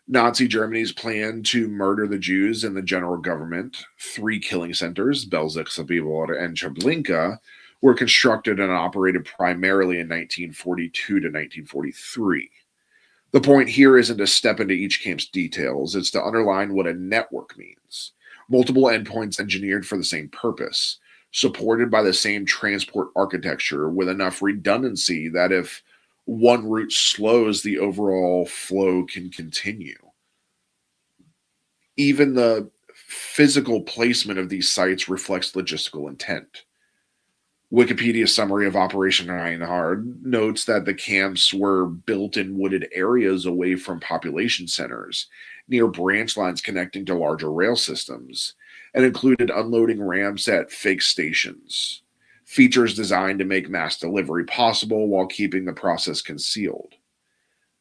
Speaker 1: Nazi Germany's plan to murder the Jews in the general government, 3 killing centers, Belzec, Sobibor, and Treblinka, were constructed and operated primarily in 1942 to 1943. The point here isn't to step into each camp's details, it's to underline what a network means. Multiple endpoints engineered for the same purpose, supported by the same transport architecture with enough redundancy that if one route slows, the overall flow can continue. Even the physical placement of these sites reflects logistical intent. Wikipedia's summary of Operation Reinhard notes that the camps were built in wooded areas away from population centers, near branch lines connecting to larger rail systems, and included unloading ramps at fake stations, features designed to make mass delivery possible while keeping the process concealed.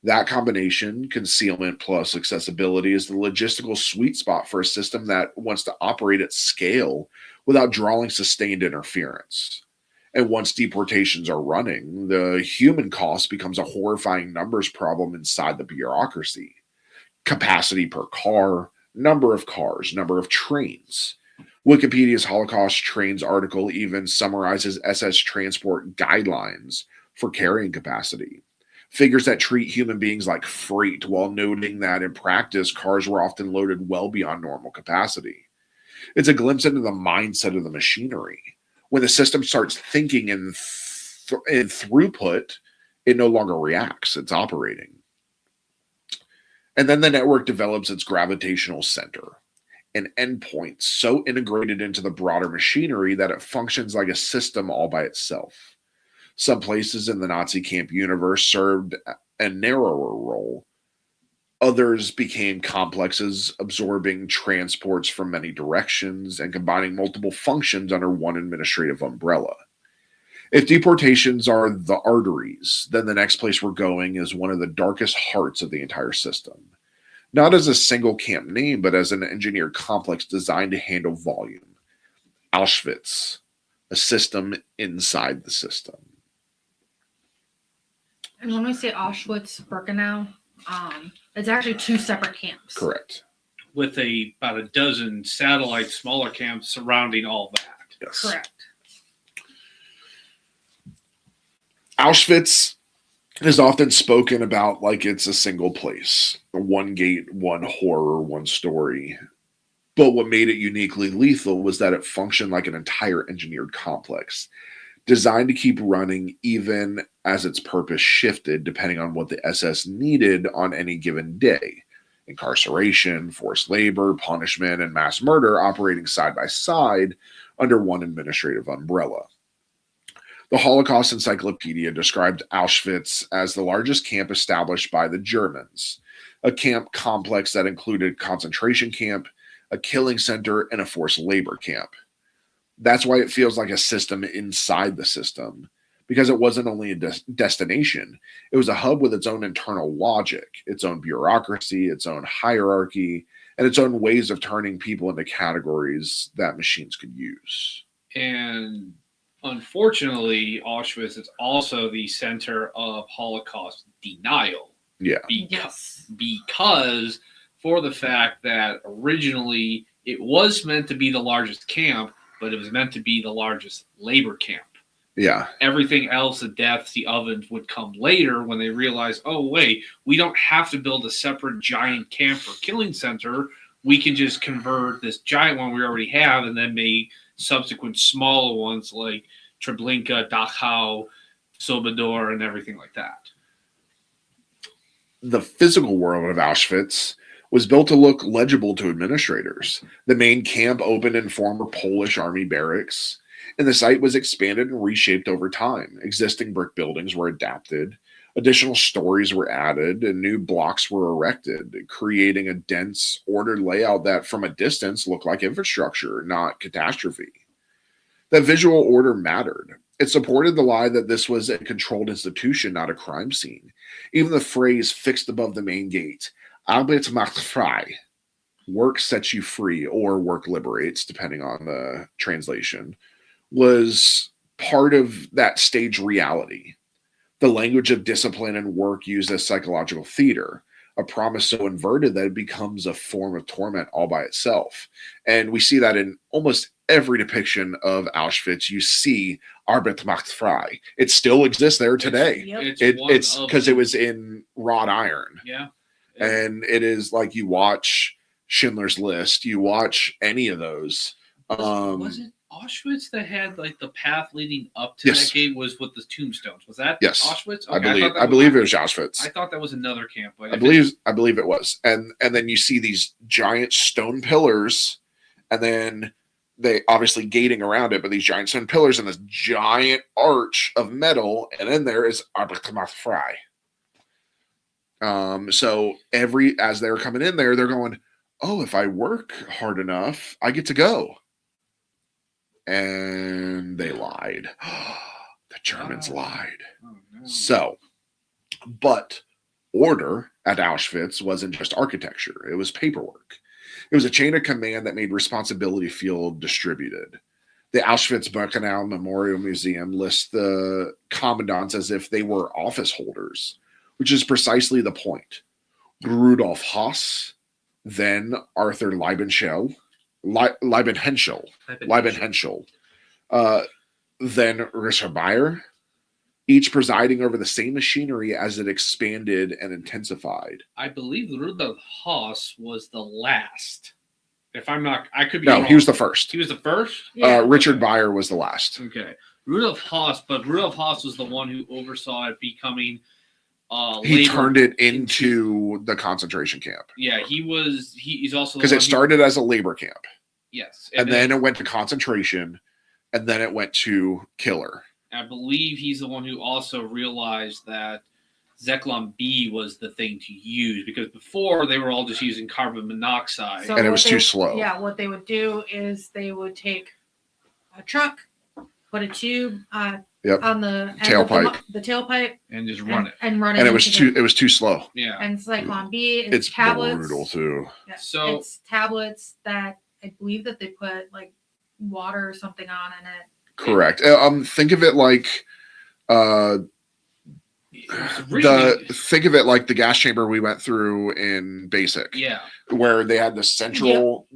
Speaker 1: That combination, concealment plus accessibility, is the logistical sweet spot for a system that wants to operate at scale without drawing sustained interference. And once deportations are running, the human cost becomes a horrifying numbers problem inside the bureaucracy. Capacity per car, number of cars, number of trains. Wikipedia's Holocaust Trains article even summarizes SS transport guidelines for carrying capacity. Figures that treat human beings like freight while noting that in practice, cars were often loaded well beyond normal capacity. It's a glimpse into the mindset of the machinery. When the system starts thinking in throughput, it no longer reacts, it's operating. And then the network develops its gravitational center, an endpoint so integrated into the broader machinery that it functions like a system all by itself. Some places in the Nazi camp universe served a narrower role. Others became complexes, absorbing transports from many directions and combining multiple functions under one administrative umbrella. If deportations are the arteries, then the next place we're going is one of the darkest hearts of the entire system. Not as a single camp name, but as an engineered complex designed to handle volume. Auschwitz, a system inside the system.
Speaker 2: And when we say Auschwitz-Birkenau, it's actually two separate camps.
Speaker 1: Correct.
Speaker 3: With about a dozen satellite smaller camps surrounding all that.
Speaker 1: Yes.
Speaker 2: Correct.
Speaker 1: Auschwitz is often spoken about like it's a single place, one gate, one horror, one story. But what made it uniquely lethal was that it functioned like an entire engineered complex, designed to keep running even as its purpose shifted depending on what the SS needed on any given day. Incarceration, forced labor, punishment, and mass murder operating side by side under one administrative umbrella. The Holocaust Encyclopedia described Auschwitz as the largest camp established by the Germans, a camp complex that included concentration camp, a killing center, and a forced labor camp. That's why it feels like a system inside the system, because it wasn't only a destination, it was a hub with its own internal logic, its own bureaucracy, its own hierarchy, and its own ways of turning people into categories that machines could use.
Speaker 3: And unfortunately, Auschwitz is also the center of Holocaust denial.
Speaker 1: Yeah.
Speaker 3: Because for the fact that originally it was meant to be the largest camp, but it was meant to be the largest labor camp.
Speaker 1: Yeah.
Speaker 3: Everything else, the deaths, the ovens, would come later when they realized, oh, wait, we don't have to build a separate giant camp or killing center. We can just convert this giant one we already have and then make subsequent smaller ones like Treblinka, Dachau, Sobibor, and everything like that.
Speaker 1: The physical world of Auschwitz was built to look legible to administrators. The main camp opened in former Polish army barracks, and the site was expanded and reshaped over time. Existing brick buildings were adapted, additional stories were added, and new blocks were erected, creating a dense, ordered layout that from a distance looked like infrastructure, not catastrophe. That visual order mattered. It supported the lie that this was a controlled institution, not a crime scene. Even the phrase fixed above the main gate, Arbeit macht frei, work sets you free, or work liberates, depending on the translation, was part of that stage reality. The language of discipline and work used as psychological theater, a promise so inverted that it becomes a form of torment all by itself. And we see that in almost every depiction of Auschwitz, you see Arbeit macht frei. It still exists there today.
Speaker 2: Yep.
Speaker 1: It's because it was in wrought iron.
Speaker 3: Yeah.
Speaker 1: And it is like you watch Schindler's List, you watch any of those.
Speaker 3: Was it Auschwitz that had like the path leading up to that gate was with the tombstones? Was that Auschwitz?
Speaker 1: Okay, I believe it was Auschwitz.
Speaker 3: I thought that was another camp.
Speaker 1: I believe it was. And then you see these giant stone pillars, and then they obviously gating around it, but these giant stone pillars and this giant arch of metal, and then there is Arbeit macht frei. So as they're coming in there, they're going, oh, if I work hard enough, I get to go. And they lied. The Germans lied.
Speaker 3: Oh, no.
Speaker 1: So, but order at Auschwitz wasn't just architecture. It was paperwork. It was a chain of command that made responsibility feel distributed. The Auschwitz-Birkenau Memorial Museum lists the commandants as if they were office holders, which is precisely the point. Rudolf Haas, then Arthur Leibenhenschel, then Richard Bayer, each presiding over the same machinery as it expanded and intensified.
Speaker 3: I believe Rudolf Haas was the last. If I'm not, I could be
Speaker 1: No,
Speaker 3: wrong.
Speaker 1: he was the first.
Speaker 3: He was the first?
Speaker 2: Yeah.
Speaker 1: Richard Bayer was the last.
Speaker 3: Okay. Rudolf Haas was the one who oversaw it becoming
Speaker 1: he turned it into the concentration camp.
Speaker 3: Yeah, he's also
Speaker 1: because it started as a labor camp.
Speaker 3: Yes.
Speaker 1: And then it went to concentration, and then it went to killer.
Speaker 3: I believe he's the one who also realized that Zyklon B was the thing to use, because before they were all just using carbon monoxide.
Speaker 2: So
Speaker 1: and it was too slow.
Speaker 2: Yeah, what they would do is they would take a truck, put a tube on the
Speaker 1: tailpipe,
Speaker 2: the tailpipe,
Speaker 3: and just run it.
Speaker 2: And run it.
Speaker 1: And it was too slow.
Speaker 3: Yeah.
Speaker 2: And Zyklon B,
Speaker 1: it's
Speaker 2: tablets.
Speaker 1: Brutal too.
Speaker 2: Yeah,
Speaker 3: so
Speaker 2: it's tablets that I believe that they put like water or something on in it.
Speaker 1: Correct. Think of it like think of it like the gas chamber we went through in basic.
Speaker 3: Yeah.
Speaker 1: Where they had the central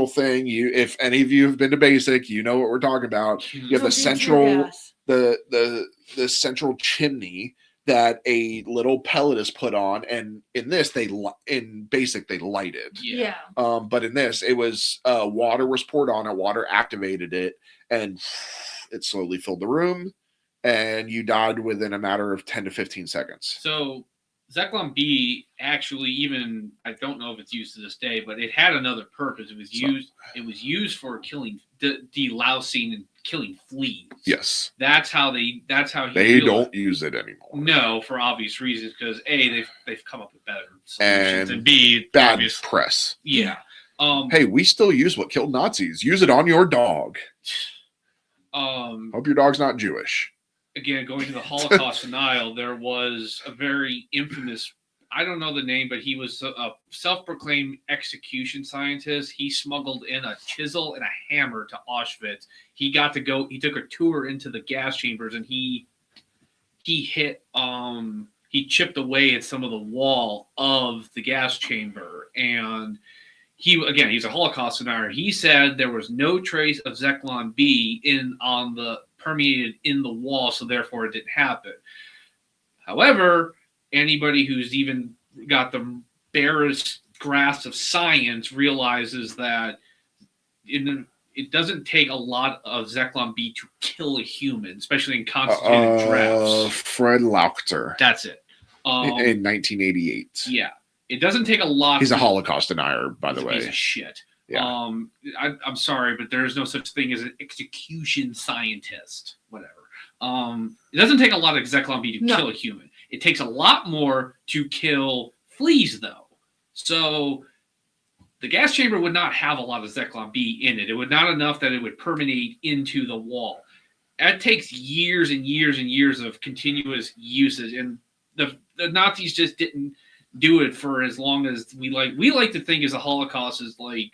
Speaker 1: thing. If any of you have been to basic, you know what we're talking about. You have the central the central chimney that a little pellet is put on, and in basic they lighted.
Speaker 2: Yeah.
Speaker 1: But in this, it was water was poured on it, water activated it, and it slowly filled the room, and you died within a matter of 10 to 15 seconds.
Speaker 3: So Zyklon B actually, even I don't know if it's used to this day, but it had another purpose. It was used for killing, delousing and killing fleas.
Speaker 1: Yes.
Speaker 3: That's how they
Speaker 1: don't use it anymore.
Speaker 3: No, for obvious reasons, because A, they've come up with better solutions, and B,
Speaker 1: bad press.
Speaker 3: Yeah.
Speaker 1: Hey, we still use what killed Nazis. Use it on your dog. Hope your dog's not Jewish.
Speaker 3: Again, going to the Holocaust denial, there was a very infamous, I don't know the name, but he was a self-proclaimed execution scientist. He smuggled in a chisel and a hammer to Auschwitz. He took a tour into the gas chambers, and he chipped away at some of the wall of the gas chamber. And he's a Holocaust denier. He said there was no trace of Zyklon B permeated in the wall, so therefore it didn't happen. However, anybody who's even got the barest grasp of science realizes that it doesn't take a lot of Zyklon B to kill a human, especially in concentrated drafts.
Speaker 1: Fred Lauchter.
Speaker 3: That's it.
Speaker 1: In 1988.
Speaker 3: Yeah. It doesn't take a lot.
Speaker 1: He's a Holocaust denier, by the way.
Speaker 3: He's a shit.
Speaker 1: Yeah.
Speaker 3: I'm sorry, but there is no such thing as an execution scientist. Whatever. It doesn't take a lot of Zyklon B to kill a human. It takes a lot more to kill fleas, though. So the gas chamber would not have a lot of Zyklon B in it. It would not enough that it would permeate into the wall. That takes years and years and years of continuous usage, and the Nazis just didn't do it for as long as we like to think as the Holocaust is like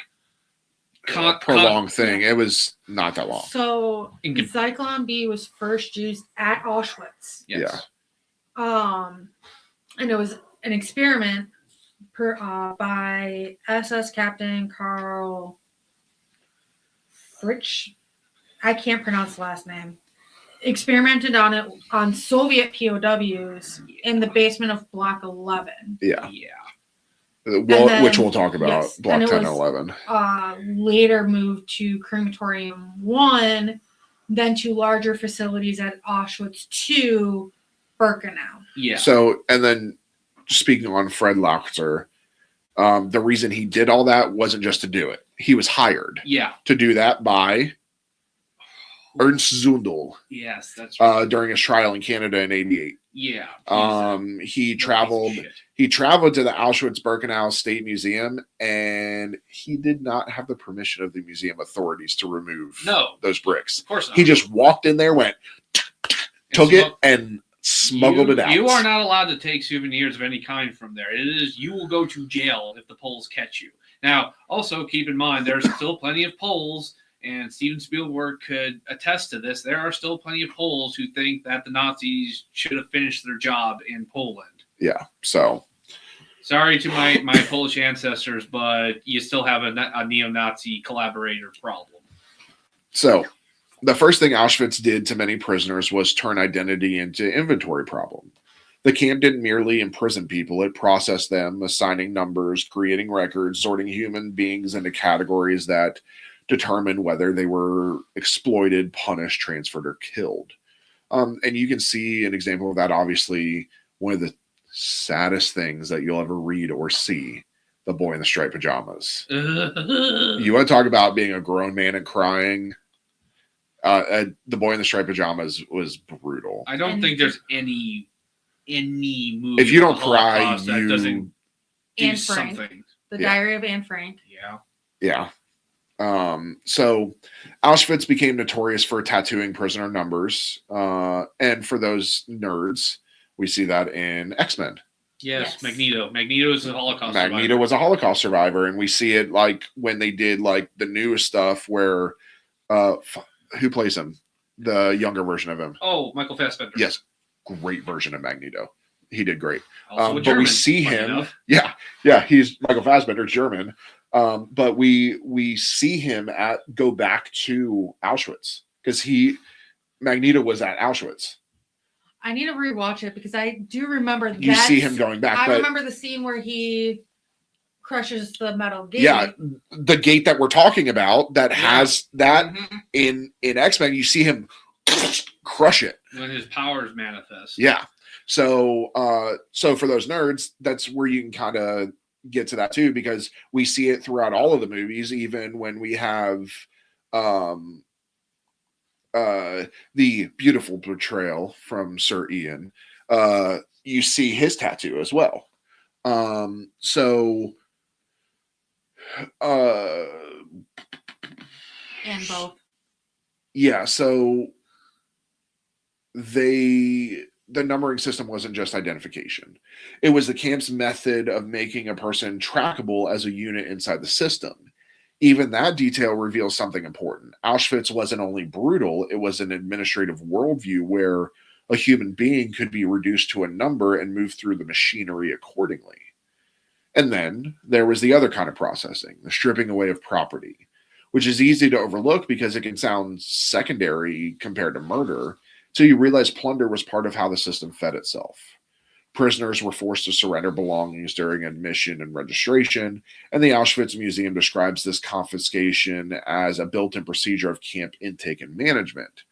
Speaker 1: prolonged thing. It was not that long.
Speaker 2: So Zyklon B was first used at Auschwitz.
Speaker 3: Yes.
Speaker 2: Yeah. And it was an experiment by SS Captain Karl Fritsch, I can't pronounce the last name, experimented on it on Soviet POWs in the basement of Block 11.
Speaker 1: Yeah.
Speaker 3: Yeah.
Speaker 1: Well,
Speaker 2: then-
Speaker 1: which we'll talk about,
Speaker 2: yes,
Speaker 1: Block
Speaker 2: and it
Speaker 1: 10 and
Speaker 2: was-
Speaker 1: 11.
Speaker 2: Later moved to Crematorium 1, then to larger facilities at Auschwitz 2, Birkenau.
Speaker 3: Yeah.
Speaker 1: So, and then speaking on Fred Lauchter, the reason he did all that wasn't just to do it. He was hired
Speaker 3: Yeah.
Speaker 1: to do that by Ernst Zundel
Speaker 3: Yes, that's right.
Speaker 1: during his trial in Canada in '88.
Speaker 3: Yeah.
Speaker 1: He
Speaker 3: Piece of
Speaker 1: traveled.
Speaker 3: shit.
Speaker 1: He traveled to the Auschwitz-Birkenau State Museum, and he did not have the permission of the museum authorities to remove those bricks.
Speaker 3: Of course not.
Speaker 1: He just walked in there, went, took it, and smuggled it out.
Speaker 3: You are not allowed to take souvenirs of any kind from there. It is, you will go to jail if the Poles catch you. Now, also keep in mind, there's still plenty of Poles, and Steven Spielberg could attest to this. There are still plenty of Poles who think that the Nazis should have finished their job in Poland.
Speaker 1: Yeah, so.
Speaker 3: Sorry to my Polish ancestors, but you still have a neo-Nazi collaborator problem.
Speaker 1: So, the first thing Auschwitz did to many prisoners was turn identity into inventory problem. The camp didn't merely imprison people, it processed them, assigning numbers, creating records, sorting human beings into categories that determined whether they were exploited, punished, transferred, or killed. And you can see an example of that, obviously, one of the saddest things that you'll ever read or see, The Boy in the Striped Pajamas. You want to talk about being a grown man and crying? The Boy in the Striped Pajamas was brutal.
Speaker 3: I don't think there's any movie.
Speaker 1: If you don't
Speaker 3: on the
Speaker 1: cry,
Speaker 3: Holocaust that doesn't do
Speaker 2: Anne Frank.
Speaker 3: something.
Speaker 2: The
Speaker 1: Yeah.
Speaker 2: Diary of Anne Frank.
Speaker 3: Yeah.
Speaker 1: Yeah. So Auschwitz became notorious for tattooing prisoner numbers. And for those nerds, we see that in X-Men.
Speaker 3: Yes,
Speaker 2: Yes.
Speaker 3: Magneto. Magneto is a Holocaust
Speaker 1: Magneto
Speaker 3: survivor.
Speaker 1: was a Holocaust survivor, and we see it like when they did like the newest stuff where who plays him? The younger version of him.
Speaker 3: Oh, Michael Fassbender.
Speaker 1: Yes. Great version of Magneto. He did great.
Speaker 3: Also a
Speaker 1: But
Speaker 3: German,
Speaker 1: we see
Speaker 3: funny
Speaker 1: him.
Speaker 3: enough.
Speaker 1: Yeah, he's Michael Fassbender, German. But we see him go back to Auschwitz because Magneto was at Auschwitz.
Speaker 2: I need to rewatch it because I do remember that.
Speaker 1: You see him going back.
Speaker 2: I
Speaker 1: but
Speaker 2: remember the scene where he crushes the metal gate.
Speaker 1: yeah, the gate that we're talking about that has that
Speaker 3: Mhm.
Speaker 1: in X-Men, you see him crush it.
Speaker 3: When his powers manifest.
Speaker 1: Yeah. So for those nerds, that's where you can kind of get to that too, because we see it throughout all of the movies, even when we have the beautiful portrayal from Sir Ian. You see his tattoo as well.
Speaker 2: And both.
Speaker 1: Yeah, so the numbering system wasn't just identification. It was the camp's method of making a person trackable as a unit inside the system. Even that detail reveals something important. Auschwitz wasn't only brutal, it was an administrative worldview where a human being could be reduced to a number and move through the machinery accordingly. And then there was the other kind of processing, the stripping away of property, which is easy to overlook because it can sound secondary compared to murder, till you realize plunder was part of how the system fed itself. Prisoners were forced to surrender belongings during admission and registration, and the Auschwitz Museum describes this confiscation as a built-in procedure of camp intake and management.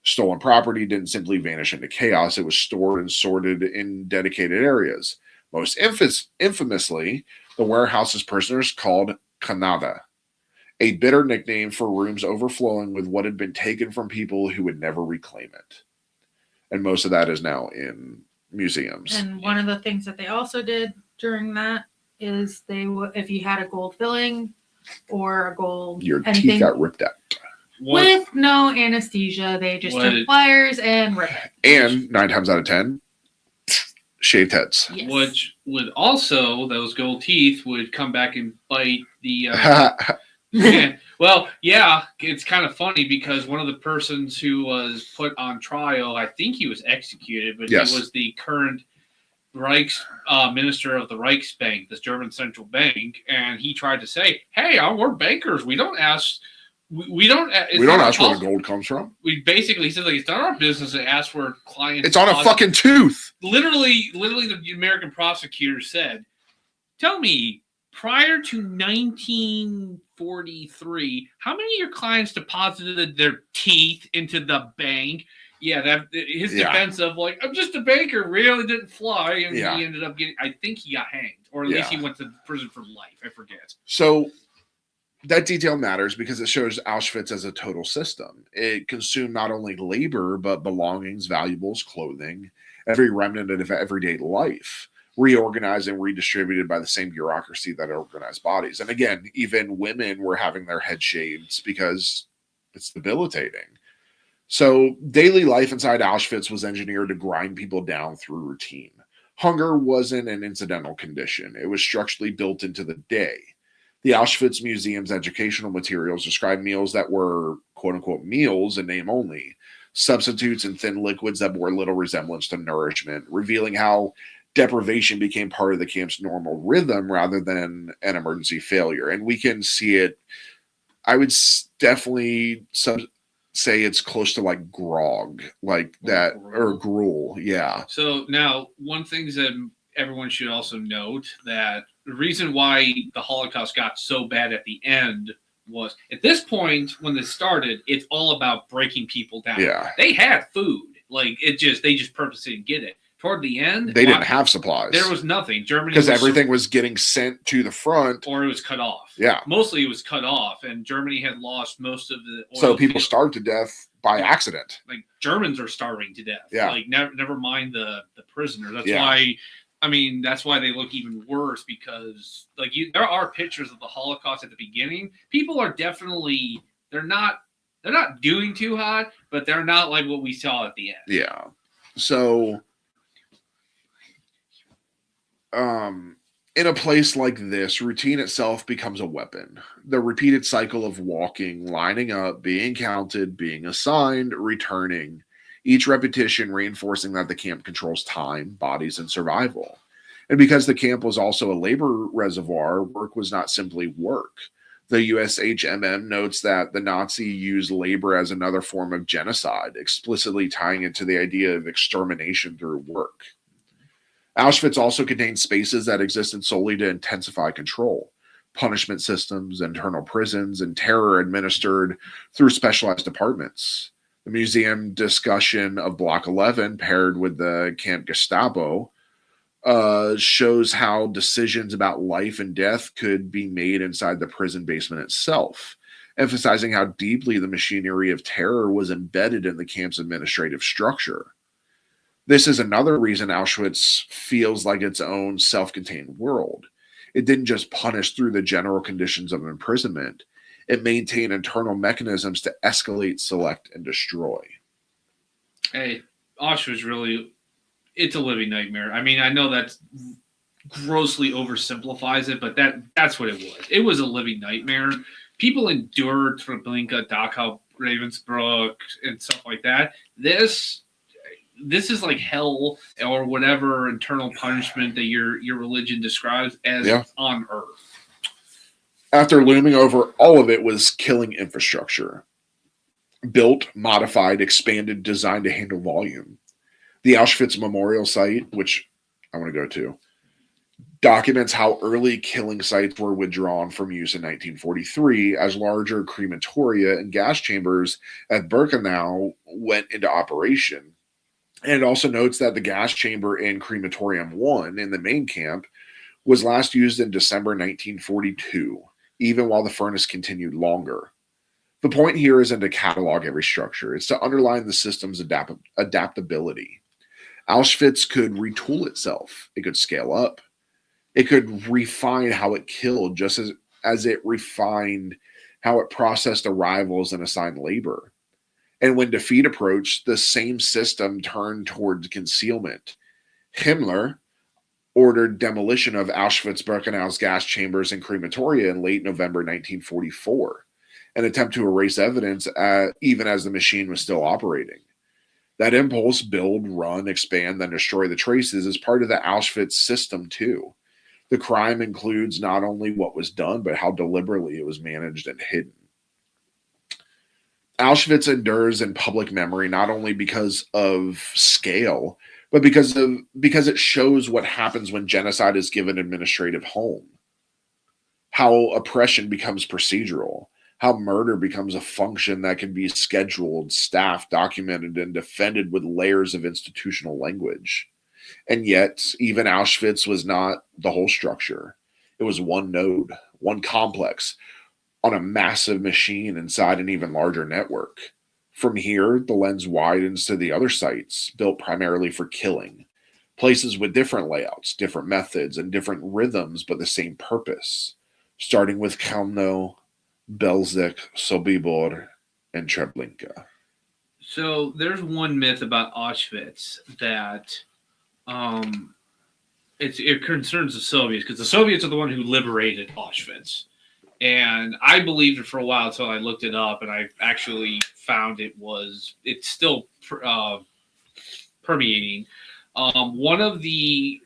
Speaker 1: Stolen property didn't simply vanish into chaos, it was stored and sorted in dedicated areas. Most infamously, the warehouses prisoners called Kanada, a bitter nickname for rooms overflowing with what had been taken from people who would never reclaim it. And most of that is now in museums.
Speaker 2: And one of the things that they also did during that is if you had a gold filling or a gold
Speaker 1: Your
Speaker 2: anything
Speaker 1: teeth got ripped out.
Speaker 2: with no anesthesia, they just took pliers and ripped it.
Speaker 1: And 9 times out of 10, shaved heads.
Speaker 2: Yes.
Speaker 3: Which would also, those gold teeth would come back and bite the. Yeah. Well, yeah, it's kind of funny because one of the persons who was put on trial, I think he was executed, but
Speaker 1: Yes.
Speaker 3: he was the current minister of the Reichsbank, this German central bank, and he tried to say, "Hey, we're bankers. We don't ask We don't.
Speaker 1: We don't ask where the gold comes from.
Speaker 3: We basically said like it's not our business to ask where clients.
Speaker 1: It's on a fucking tooth.
Speaker 3: Literally, the American prosecutor said, "Tell me, prior to 1943, how many of your clients deposited their teeth into the bank?" Yeah, his defense of like, I'm just a banker really didn't fly, and he ended up getting. I think he got hanged, or at least he went to prison for life. I forget.
Speaker 1: So that detail matters because it shows Auschwitz as a total system. It consumed not only labor but belongings, valuables, clothing, every remnant of everyday life, reorganized and redistributed by the same bureaucracy that organized bodies. And again, even women were having their head shaved because it's debilitating. So daily life inside Auschwitz was engineered to grind people down through routine. Hunger wasn't an incidental condition. It was structurally built into the day. The Auschwitz Museum's educational materials describe meals that were quote-unquote meals in name only, substitutes and thin liquids that bore little resemblance to nourishment, revealing how deprivation became part of the camp's normal rhythm rather than an emergency failure. And we can see it, I would definitely say it's close to like grog, like that, or gruel. Yeah.
Speaker 3: So now, one thing that everyone should also note that the reason why the Holocaust got so bad at the end was at this point when this started, it's all about breaking people down.
Speaker 1: Yeah.
Speaker 3: They had food, like they just purposely didn't get it. Toward the end,
Speaker 1: they didn't have supplies.
Speaker 3: There was nothing. Germany,
Speaker 1: because everything was getting sent to the front,
Speaker 3: or it was cut off.
Speaker 1: Yeah,
Speaker 3: mostly it was cut off, and Germany had lost most of the oil.
Speaker 1: So people starved to death by accident.
Speaker 3: Like Germans are starving to death.
Speaker 1: Yeah,
Speaker 3: like never mind the prisoners. That's why. I mean, that's why they look even worse because, like, there are pictures of the Holocaust at the beginning. People are definitely they're not doing too hot, but they're not like what we saw at the end.
Speaker 1: Yeah. So. In a place like this, routine itself becomes a weapon. The repeated cycle of walking, lining up, being counted, being assigned, returning, each repetition reinforcing that the camp controls time, bodies, and survival. And because the camp was also a labor reservoir, work was not simply work. The USHMM notes that the Nazi used labor as another form of genocide, explicitly tying it to the idea of extermination through work. Auschwitz also contained spaces that existed solely to intensify control, punishment systems, internal prisons, and terror administered through specialized departments. The museum discussion of Block 11, paired with the Camp Gestapo, shows how decisions about life and death could be made inside the prison basement itself, emphasizing how deeply the machinery of terror was embedded in the camp's administrative structure. This is another reason Auschwitz feels like its own self-contained world. It didn't just punish through the general conditions of imprisonment. It maintained internal mechanisms to escalate, select, and destroy.
Speaker 3: Hey, Auschwitz really, it's a living nightmare. I mean, I know that's grossly oversimplifies it, but that's what it was. It was a living nightmare. People endured Treblinka, Dachau, Ravensbrück, and stuff like that. This is like hell or whatever internal punishment that your religion describes as on earth.
Speaker 1: After looming over all of it was killing infrastructure. Built, modified, expanded, designed to handle volume. The Auschwitz Memorial Site, which I want to go to, documents how early killing sites were withdrawn from use in 1943 as larger crematoria and gas chambers at Birkenau went into operation. And it also notes that the gas chamber in Crematorium 1 in the main camp was last used in December 1942, even while the furnace continued longer. The point here isn't to catalog every structure. It's to underline the system's adaptability. Auschwitz could retool itself. It could scale up. It could refine how it killed, just as it refined how it processed arrivals and assigned labor. And when defeat approached, the same system turned towards concealment. Himmler ordered demolition of Auschwitz-Birkenau's gas chambers and crematoria in late November 1944, an attempt to erase evidence even as the machine was still operating. That impulse, build, run, expand, then destroy the traces, is part of the Auschwitz system too. The crime includes not only what was done, but how deliberately it was managed and hidden. Auschwitz endures in public memory not only because of scale, but because it shows what happens when genocide is given administrative home. How oppression becomes procedural, how murder becomes a function that can be scheduled, staffed, documented, and defended with layers of institutional language. And yet, even Auschwitz was not the whole structure. It was one node, one complex, on a massive machine inside an even larger network. From here, the lens widens to the other sites, built primarily for killing. Places with different layouts, different methods, and different rhythms, but the same purpose. Starting with Chelmno, Belzec, Sobibor, and Treblinka.
Speaker 3: So there's one myth about Auschwitz that it concerns the Soviets, because the Soviets are the one who liberated Auschwitz. And I believed it for a while until I looked it up, and I actually found it's still permeating. One of the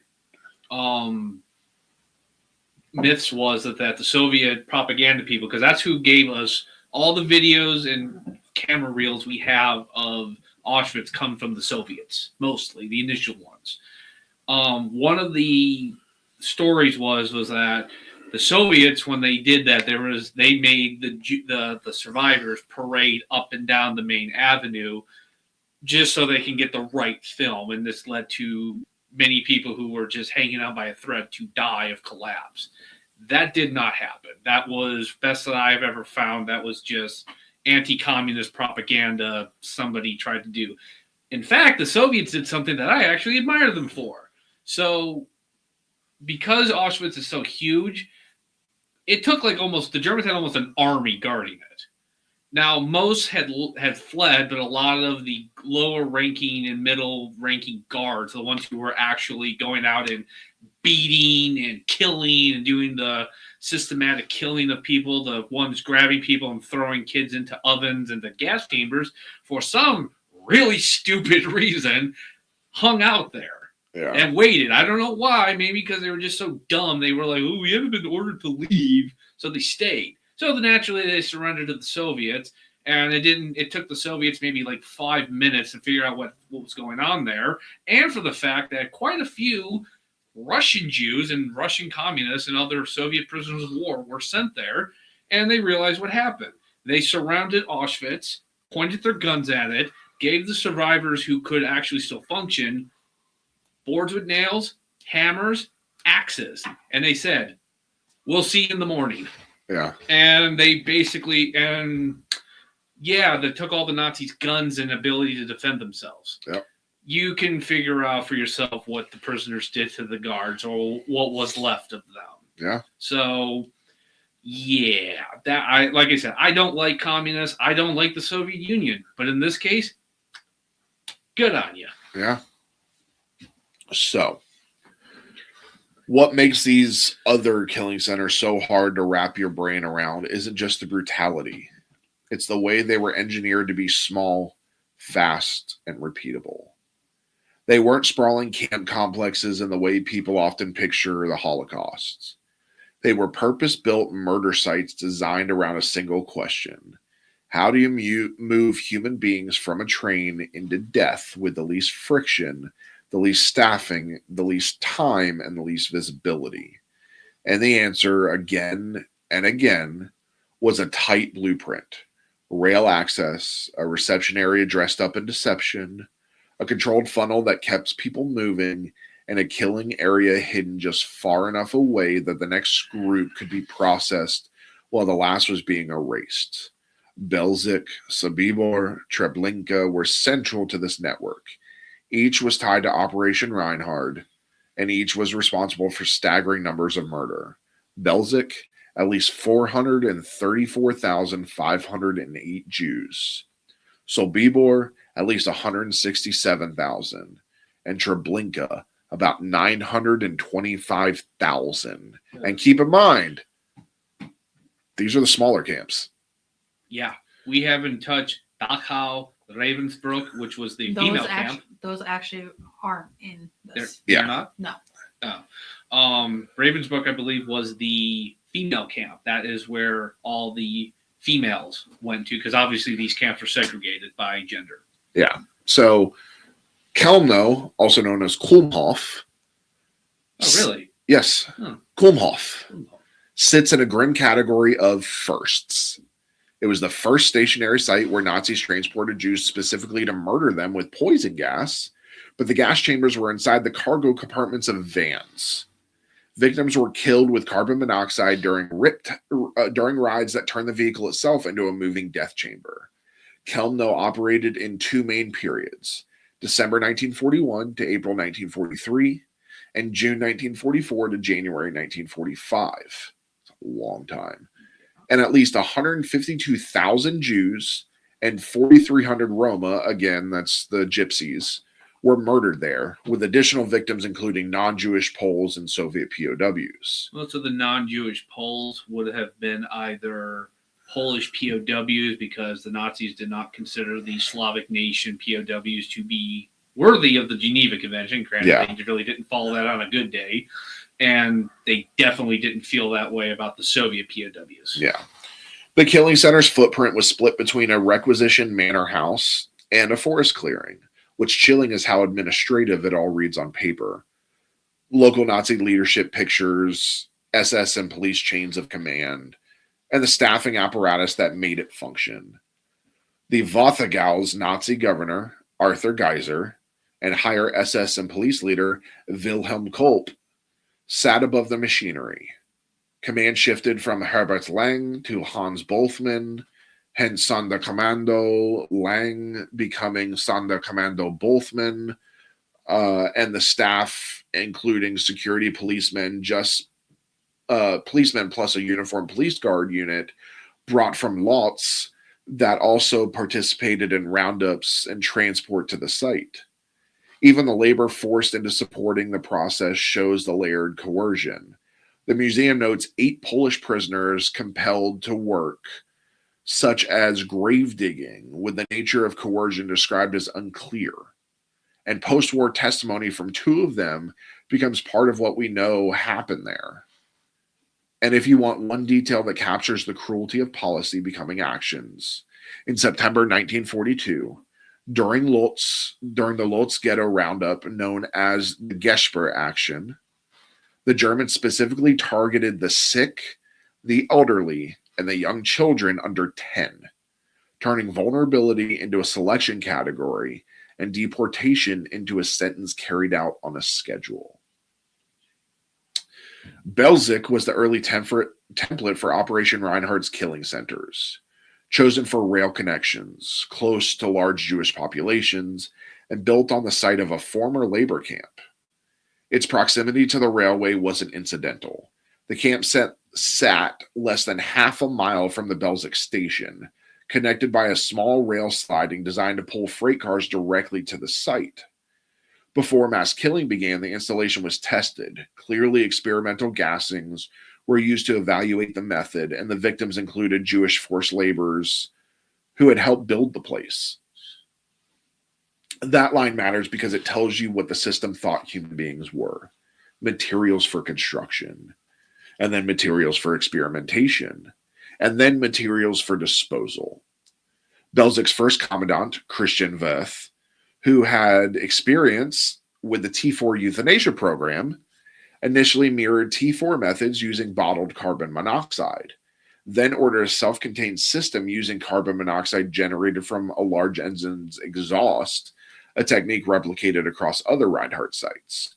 Speaker 3: myths was that the Soviet propaganda people, because that's who gave us all the videos and camera reels we have of Auschwitz, come from the Soviets, mostly the initial ones. One of the stories was that the Soviets, when they did that, they made the survivors parade up and down the main avenue just so they can get the right film, and this led to many people who were just hanging on by a thread to die of collapse. That did not happen. That was best that I've ever found. That was just anti-communist propaganda somebody tried to do. In fact, the Soviets did something that I actually admire them for. So, because Auschwitz is so huge, it took the Germans had almost an army guarding it. Now, most had fled, but a lot of the lower ranking and middle ranking guards, the ones who were actually going out and beating and killing and doing the systematic killing of people, the ones grabbing people and throwing kids into ovens and the gas chambers, for some really stupid reason, hung out there.
Speaker 1: Yeah.
Speaker 3: And waited. I don't know why. Maybe because they were just so dumb. They were like, "Oh, we haven't been ordered to leave," so they stayed. So naturally, they surrendered to the Soviets, and it took the Soviets maybe like 5 minutes to figure out what was going on there, and for the fact that quite a few Russian Jews and Russian communists and other Soviet prisoners of war were sent there, and they realized what happened. They surrounded Auschwitz, pointed their guns at it, gave the survivors who could actually still function boards with nails, hammers, axes. And they said, "We'll see you in the morning."
Speaker 1: Yeah.
Speaker 3: And they basically, they took all the Nazis' guns and ability to defend themselves.
Speaker 1: Yep.
Speaker 3: You can figure out for yourself what the prisoners did to the guards or what was left of them.
Speaker 1: Yeah.
Speaker 3: So, like I said, I don't like communists. I don't like the Soviet Union. But in this case, good on you.
Speaker 1: Yeah. So, what makes these other killing centers so hard to wrap your brain around isn't just the brutality. It's the way they were engineered to be small, fast, and repeatable. They weren't sprawling camp complexes in the way people often picture the Holocaust. They were purpose-built murder sites designed around a single question. How do you move human beings from a train into death with the least friction, the least staffing, the least time, and the least visibility? And the answer, again and again, was a tight blueprint. Rail access, a reception area dressed up in deception, a controlled funnel that kept people moving, and a killing area hidden just far enough away that the next group could be processed while the last was being erased. Belzec, Sobibor, Treblinka were central to this network. Each was tied to Operation Reinhard, and each was responsible for staggering numbers of murder. Belzec, at least 434,508 Jews. Sobibor, at least 167,000. And Treblinka, about 925,000. And keep in mind, these are the smaller camps.
Speaker 3: Yeah, we haven't touched Dachau, Ravensbrück, which was the female camp.
Speaker 2: Those actually aren't in this.
Speaker 3: They're not?
Speaker 2: No.
Speaker 3: Ravensbrück, I believe, was the female camp. That is where all the females went to, because obviously these camps are segregated by gender.
Speaker 1: Yeah. So Kelmno, also known as Kulmhof.
Speaker 3: Oh, really?
Speaker 1: Yes.
Speaker 3: Huh.
Speaker 1: Kulmhof sits in a grim category of firsts. It was the first stationary site where Nazis transported Jews specifically to murder them with poison gas, but the gas chambers were inside the cargo compartments of vans. Victims were killed with carbon monoxide during rides that turned the vehicle itself into a moving death chamber. Kelmno operated in two main periods, December 1941 to April 1943, and June 1944 to January 1945. It's a long time. And at least 152,000 Jews and 4,300 Roma, again, that's the gypsies, were murdered there, with additional victims including non-Jewish Poles and Soviet POWs.
Speaker 3: Most of the non-Jewish Poles would have been either Polish POWs, because the Nazis did not consider the Slavic nation POWs to be worthy of the Geneva Convention. Granted, they really didn't follow that on a good day. And they definitely didn't feel that way about the Soviet POWs.
Speaker 1: Yeah. The killing center's footprint was split between a requisitioned manor house and a forest clearing, which chilling is how administrative it all reads on paper. Local Nazi leadership pictures, SS and police chains of command, and the staffing apparatus that made it function. The Wathegau's Nazi governor, Arthur Geiser, and higher SS and police leader, Wilhelm Kolb, sat above the machinery. Command shifted from Herbert Lang to Hans Bolfmann, hence Sonderkommando Lang becoming Sonderkommando Bolfmann, and the staff, including security policemen, policemen plus a uniformed police guard unit, brought from Lodz that also participated in roundups and transport to the site. Even the labor forced into supporting the process shows the layered coercion. The museum notes 8 Polish prisoners compelled to work, such as grave digging, with the nature of coercion described as unclear. And post-war testimony from 2 of them becomes part of what we know happened there. And if you want one detail that captures the cruelty of policy becoming actions, in September 1942, during the Lodz ghetto roundup known as the Gesper action, the Germans specifically targeted the sick, the elderly, and the young children under 10, turning vulnerability into a selection category and deportation into a sentence carried out on a schedule. Belzec was the early template for Operation Reinhardt's killing centers, chosen for rail connections, close to large Jewish populations, and built on the site of a former labor camp. Its proximity to the railway wasn't incidental. The camp sat less than half a mile from the Belzec station, connected by a small rail siding designed to pull freight cars directly to the site. Before mass killing began, the installation was tested. Clearly experimental gassings were used to evaluate the method, and the victims included Jewish forced laborers who had helped build the place. That line matters because it tells you what the system thought human beings were. Materials for construction, and then materials for experimentation, and then materials for disposal. Belzec's first commandant, Christian Wirth, who had experience with the T4 euthanasia program, initially mirrored T4 methods using bottled carbon monoxide, then ordered a self-contained system using carbon monoxide generated from a large engine's exhaust, a technique replicated across other Reinhardt sites.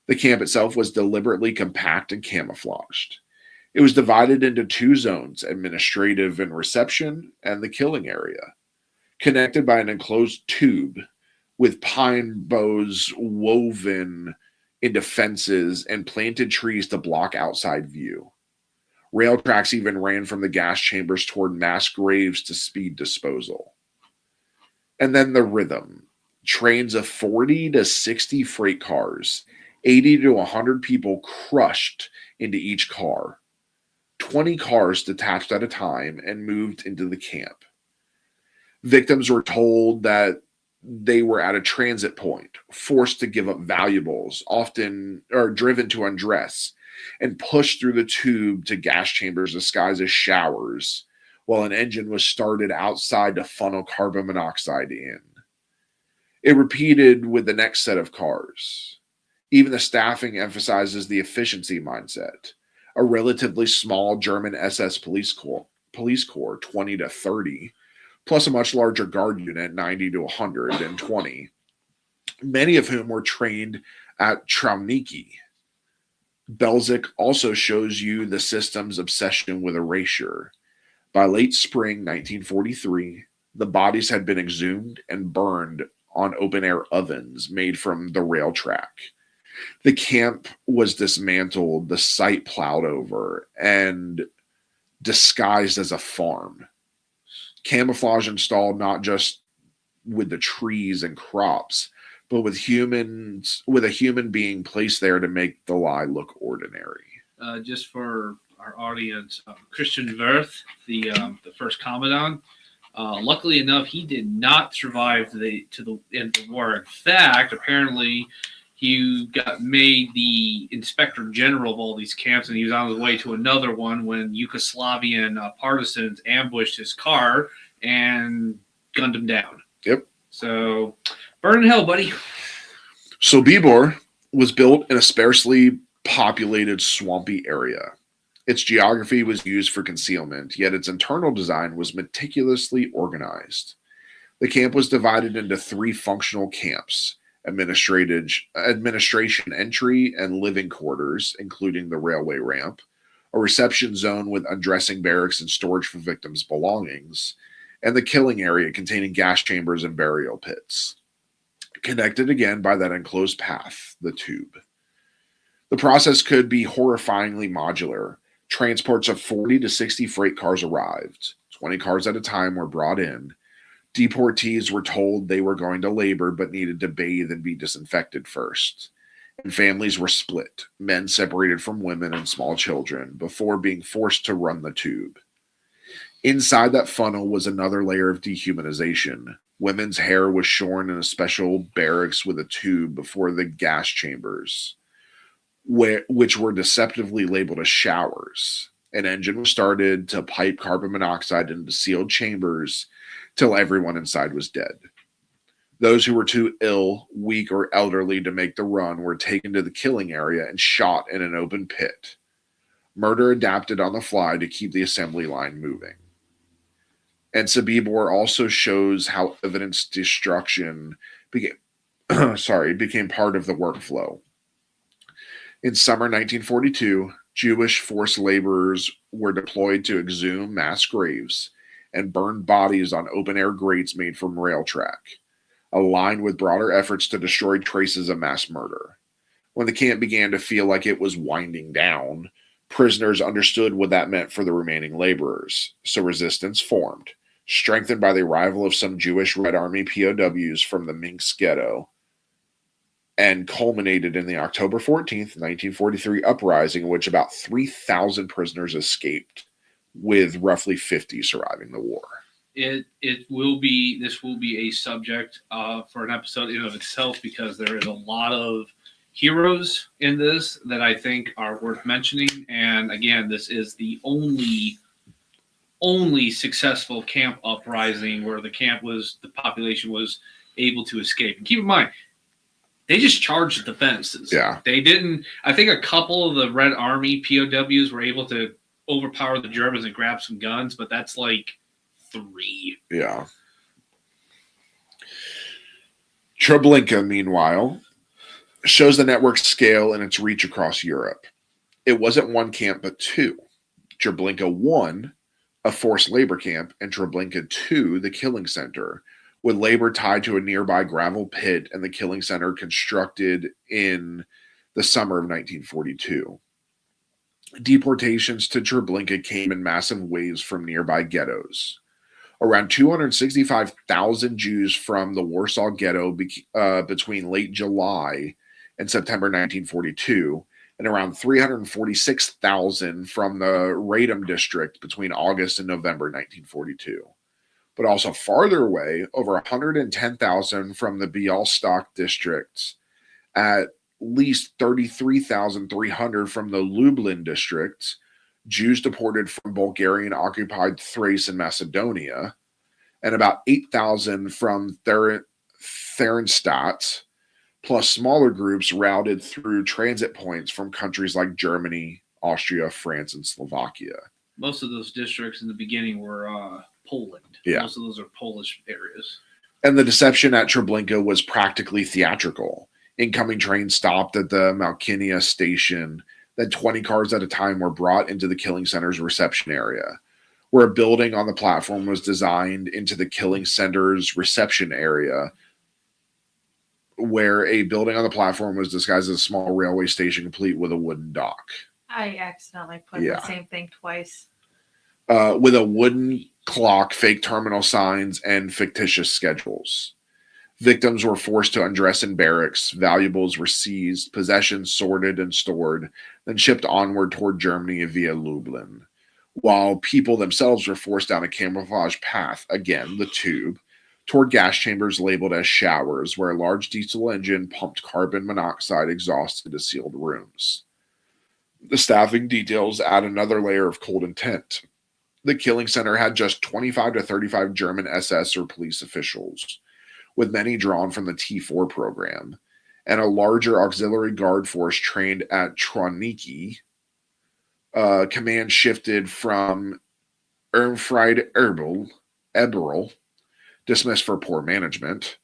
Speaker 1: The camp itself was deliberately compact and camouflaged. It was divided into 2 zones, administrative and reception, and the killing area, connected by an enclosed tube with pine boughs woven into fences and planted trees to block outside view. Rail tracks even ran from the gas chambers toward mass graves to speed disposal. And then the rhythm. Trains of 40 to 60 freight cars, 80 to 100 people crushed into each car. 20 cars detached at a time and moved into the camp. Victims were told that they were at a transit point, forced to give up valuables, often or driven to undress, and pushed through the tube to gas chambers disguised as showers, while an engine was started outside to funnel carbon monoxide in. It repeated with the next set of cars. Even the staffing emphasizes the efficiency mindset. A relatively small German SS police corps, 20 to 30, plus a much larger guard unit, 90 to 120, many of whom were trained at Traumniki. Belzic also shows you the system's obsession with erasure. By late spring 1943, the bodies had been exhumed and burned on open-air ovens made from the rail track. The camp was dismantled, the site plowed over, and disguised as a farm. Camouflage installed not just with the trees and crops, but with a human being placed there to make the lie look ordinary.
Speaker 3: Just for our audience, Christian Wirth, the first commandant, luckily enough, he did not survive to the end of the war. In fact, apparently, he got made the inspector general of all these camps, and he was on his way to another one when Yugoslavian partisans ambushed his car and gunned him down.
Speaker 1: Yep.
Speaker 3: So, burn in hell, buddy.
Speaker 1: Sobibor was built in a sparsely populated swampy area. Its geography was used for concealment, yet its internal design was meticulously organized. The camp was divided into 3 functional camps: administration entry and living quarters, including the railway ramp, a reception zone with undressing barracks and storage for victims' belongings, and the killing area containing gas chambers and burial pits. Connected again by that enclosed path, the tube. The process could be horrifyingly modular. Transports of 40 to 60 freight cars arrived. 20 cars at a time were brought in. Deportees were told they were going to labor but needed to bathe and be disinfected first. And families were split, men separated from women and small children, before being forced to run the tube. Inside that funnel was another layer of dehumanization. Women's hair was shorn in a special barracks with a tube before the gas chambers, which were deceptively labeled as showers. An engine was started to pipe carbon monoxide into sealed chambers till everyone inside was dead. Those who were too ill, weak, or elderly to make the run were taken to the killing area and shot in an open pit. Murder adapted on the fly to keep the assembly line moving. And Sobibor also shows how evidence destruction became part of the workflow. In summer 1942, Jewish forced laborers were deployed to exhume mass graves and burn bodies on open-air grates made from rail track, aligned with broader efforts to destroy traces of mass murder. When the camp began to feel like it was winding down, prisoners understood what that meant for the remaining laborers, so resistance formed, strengthened by the arrival of some Jewish Red Army POWs from the Minsk ghetto, and culminated in the October 14th, 1943 uprising in which about 3,000 prisoners escaped, with roughly 50 surviving the war.
Speaker 3: This will be a subject for an episode in and of itself, because there is a lot of heroes in this that I think are worth mentioning. And again, this is the only successful camp uprising where the population was able to escape. And keep in mind, they just charged the fences.
Speaker 1: Yeah.
Speaker 3: They didn't. I think a couple of the Red Army POWs were able to overpower the Germans and grab some guns, but that's like 3.
Speaker 1: Yeah. Treblinka, meanwhile, shows the network's scale and its reach across Europe. It wasn't 1 camp, but 2. Treblinka 1, a forced labor camp, and Treblinka 2, the killing center, with labor tied to a nearby gravel pit and the killing center constructed in the summer of 1942. Deportations to Treblinka came in massive waves from nearby ghettos. Around 265,000 Jews from the Warsaw Ghetto between late July and September 1942, and around 346,000 from the Radom district between August and November 1942. But also farther away, over 110,000 from the Bialystok districts, at least 33,300 from the Lublin district, Jews deported from Bulgarian-occupied Thrace and Macedonia, and about 8,000 from Theresienstadt, plus smaller groups routed through transit points from countries like Germany, Austria, France, and Slovakia.
Speaker 3: Most of those districts in the beginning were Poland.
Speaker 1: Yeah.
Speaker 3: Most of those are Polish areas.
Speaker 1: And the deception at Treblinka was practically theatrical. Incoming trains stopped at the Malkinia station. Then 20 cars at a time were brought into the killing center's reception area, where a building on the platform was designed into the killing center's reception area, where a building on the platform was disguised as a small railway station complete with a wooden dock.
Speaker 2: I accidentally put the same thing twice.
Speaker 1: With a wooden clock, fake terminal signs, and fictitious schedules. Victims were forced to undress in barracks, valuables were seized, possessions sorted and stored, then shipped onward toward Germany via Lublin, while people themselves were forced down a camouflage path, again the tube, toward gas chambers labeled as showers, where a large diesel engine pumped carbon monoxide exhaust into sealed rooms. The staffing details add another layer of cold intent. The killing center had just 25 to 35 German SS or police officials, with many drawn from the T4 program, and a larger auxiliary guard force trained at Troniki. Command shifted from Irmfried Eberl, dismissed for poor management,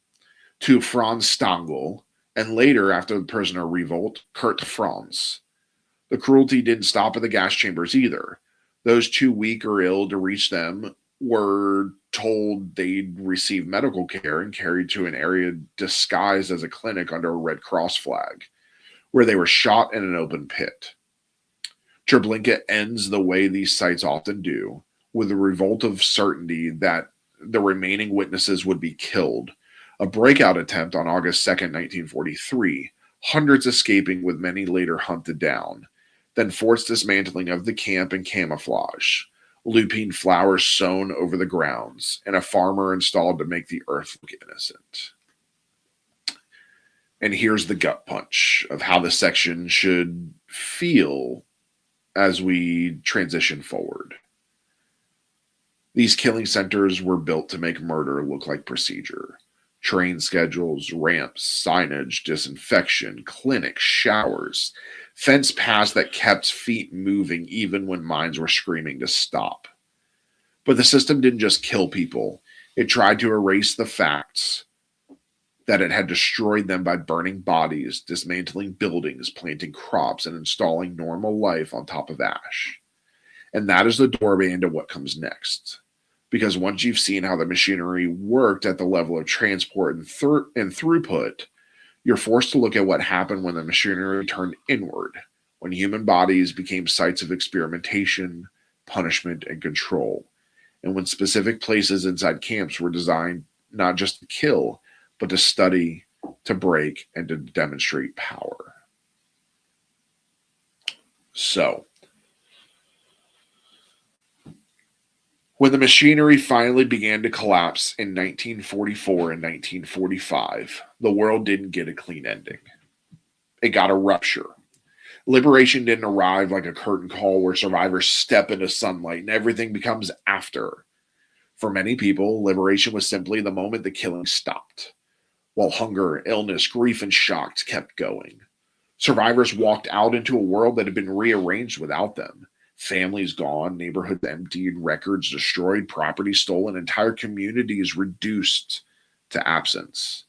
Speaker 1: to Franz Stangl, and later, after the prisoner revolt, Kurt Franz. The cruelty didn't stop at the gas chambers either. Those too weak or ill to reach them were told they'd receive medical care and carried to an area disguised as a clinic under a Red Cross flag, where they were shot in an open pit. Treblinka ends the way these sites often do, with a revolt of certainty that the remaining witnesses would be killed. A breakout attempt on August 2nd, 1943, hundreds escaping with many later hunted down. Then forced dismantling of the camp and camouflage, lupine flowers sown over the grounds, and a farmer installed to make the earth look innocent. And here's the gut punch of how this section should feel as we transition forward. These killing centers were built to make murder look like procedure. Train schedules, ramps, signage, disinfection, clinics, showers, fence paths that kept feet moving even when minds were screaming to stop. But the system didn't just kill people. It tried to erase the facts that it had destroyed them by burning bodies, dismantling buildings, planting crops, and installing normal life on top of ash. And that is the doorway into what comes next. Because once you've seen how the machinery worked at the level of transport and throughput, you're forced to look at what happened when the machinery turned inward, when human bodies became sites of experimentation, punishment, and control, and when specific places inside camps were designed not just to kill, but to study, to break, and to demonstrate power. So, when the machinery finally began to collapse in 1944 and 1945, the world didn't get a clean ending. It got a rupture. Liberation didn't arrive like a curtain call where survivors step into sunlight and everything becomes after. For many people, liberation was simply the moment the killing stopped, while hunger, illness, grief, and shock kept going. Survivors walked out into a world that had been rearranged without them. Families gone, neighborhoods emptied, records destroyed, property stolen, entire communities reduced to absence.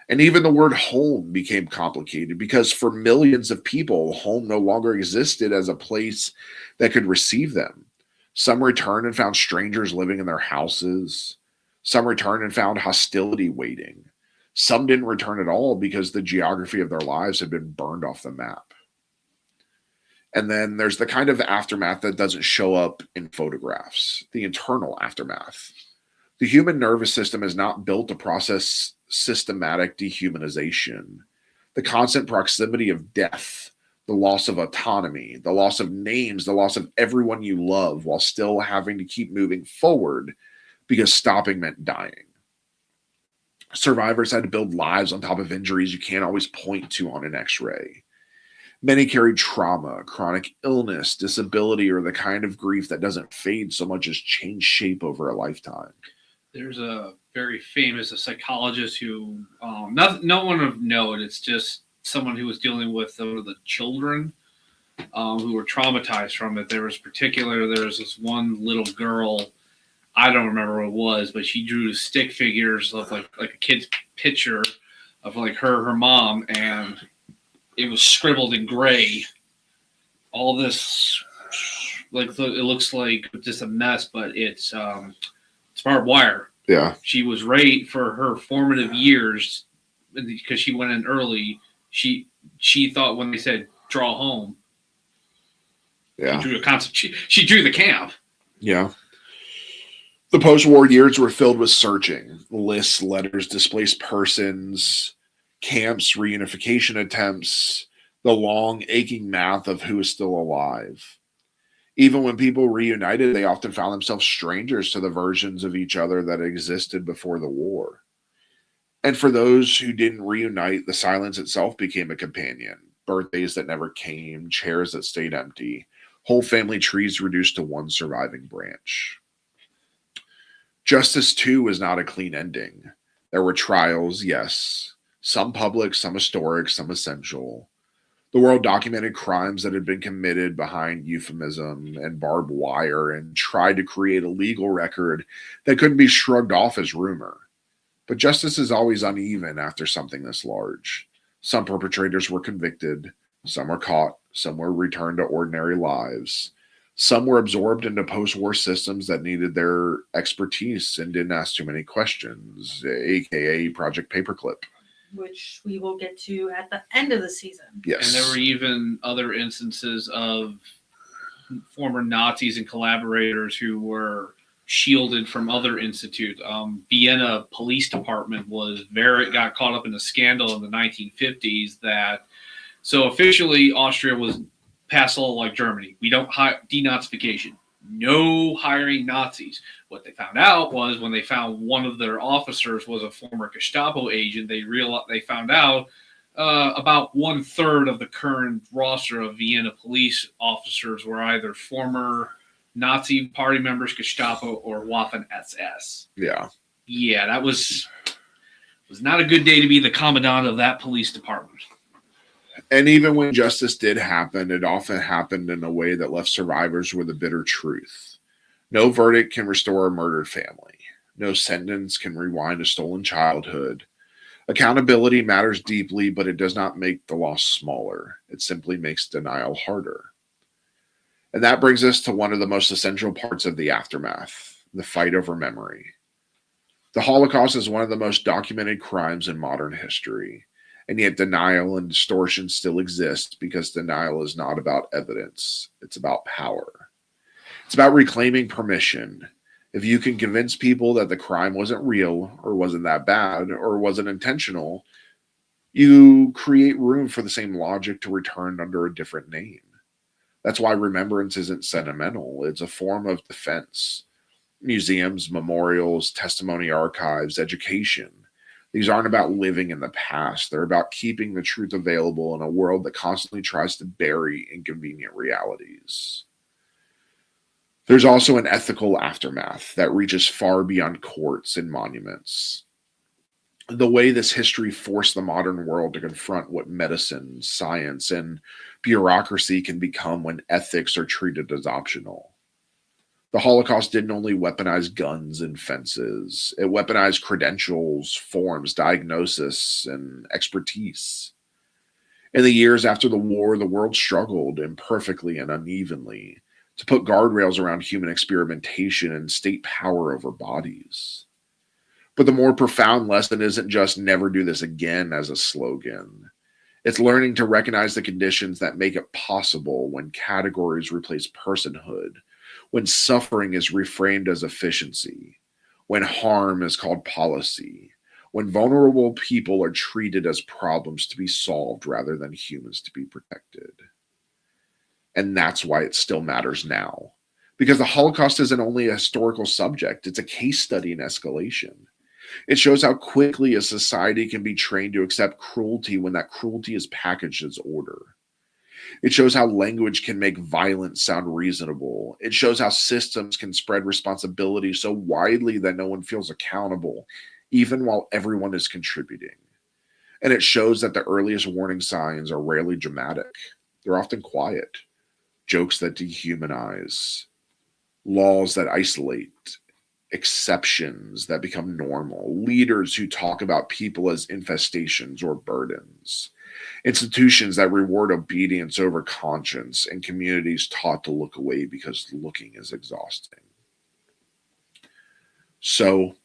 Speaker 1: And even the word home became complicated because for millions of people, home no longer existed as a place that could receive them. Some returned and found strangers living in their houses. Some returned and found hostility waiting. Some didn't return at all because the geography of their lives had been burned off the map. And then there's the kind of aftermath that doesn't show up in photographs, the internal aftermath. The human nervous system is not built to process systematic dehumanization. The constant proximity of death, the loss of autonomy, the loss of names, the loss of everyone you love while still having to keep moving forward because stopping meant dying. Survivors had to build lives on top of injuries you can't always point to on an x-ray. Many carried trauma, chronic illness, disability, or the kind of grief that doesn't fade so much as change shape over a lifetime.
Speaker 3: There's a very famous psychologist who, no one of note, it's just someone who was dealing with some of the children who were traumatized from it. There was this one little girl, I don't remember what it was, but she drew stick figures of like a kid's picture of like her mom, and it was scribbled in gray. All this, like, it looks like just a mess, but it's barbed wire.
Speaker 1: Yeah.
Speaker 3: She was raped for her formative years because she went in early. She thought when they said draw home,
Speaker 1: Yeah.
Speaker 3: She drew the camp.
Speaker 1: Yeah. The post-war years were filled with searching, lists, letters, displaced persons, camps, reunification attempts, the long, aching math of who is still alive. Even when people reunited, they often found themselves strangers to the versions of each other that existed before the war. And for those who didn't reunite, the silence itself became a companion. Birthdays that never came, chairs that stayed empty, whole family trees reduced to one surviving branch. Justice, too, was not a clean ending. There were trials, yes, some public, some historic, some essential. The world documented crimes that had been committed behind euphemism and barbed wire and tried to create a legal record that couldn't be shrugged off as rumor. But justice is always uneven after something this large. Some perpetrators were convicted, some were caught, some were returned to ordinary lives. Some were absorbed into post-war systems that needed their expertise and didn't ask too many questions, aka Project Paperclip.
Speaker 2: Which we will get to at the end of the season.
Speaker 1: Yes.
Speaker 3: And there were even other instances of former Nazis and collaborators who were shielded from other institutes. Vienna Police Department got caught up in a scandal in the 1950s so officially Austria was passed a law like Germany. We don't denazification. No hiring Nazis. What they found out was when they found one of their officers was a former Gestapo agent, they found out about 1/3 of the current roster of Vienna police officers were either former Nazi party members, Gestapo, or Waffen-SS.
Speaker 1: Yeah.
Speaker 3: Yeah, that was not a good day to be the commandant of that police department.
Speaker 1: And even when justice did happen, it often happened in a way that left survivors with a bitter truth. No verdict can restore a murdered family. No sentence can rewind a stolen childhood. Accountability matters deeply, but it does not make the loss smaller. It simply makes denial harder. And that brings us to one of the most essential parts of the aftermath, the fight over memory. The Holocaust is one of the most documented crimes in modern history. And yet denial and distortion still exist because denial is not about evidence. It's about power. It's about reclaiming permission. If you can convince people that the crime wasn't real or wasn't that bad or wasn't intentional, you create room for the same logic to return under a different name. That's why remembrance isn't sentimental. It's a form of defense. Museums, memorials, testimony archives, education. These aren't about living in the past. They're about keeping the truth available in a world that constantly tries to bury inconvenient realities. There's also an ethical aftermath that reaches far beyond courts and monuments. The way this history forced the modern world to confront what medicine, science, and bureaucracy can become when ethics are treated as optional. The Holocaust didn't only weaponize guns and fences. It weaponized credentials, forms, diagnosis, and expertise. In the years after the war, the world struggled imperfectly and unevenly to put guardrails around human experimentation and state power over bodies. But the more profound lesson isn't just never do this again as a slogan. It's learning to recognize the conditions that make it possible when categories replace personhood, when suffering is reframed as efficiency, when harm is called policy, when vulnerable people are treated as problems to be solved rather than humans to be protected. And that's why it still matters now. Because the Holocaust isn't only a historical subject, it's a case study in escalation. It shows how quickly a society can be trained to accept cruelty when that cruelty is packaged as order. It shows how language can make violence sound reasonable. It shows how systems can spread responsibility so widely that no one feels accountable, even while everyone is contributing. And it shows that the earliest warning signs are rarely dramatic. They're often quiet. Jokes that dehumanize, laws that isolate, exceptions that become normal, leaders who talk about people as infestations or burdens, institutions that reward obedience over conscience, and communities taught to look away because looking is exhausting. So,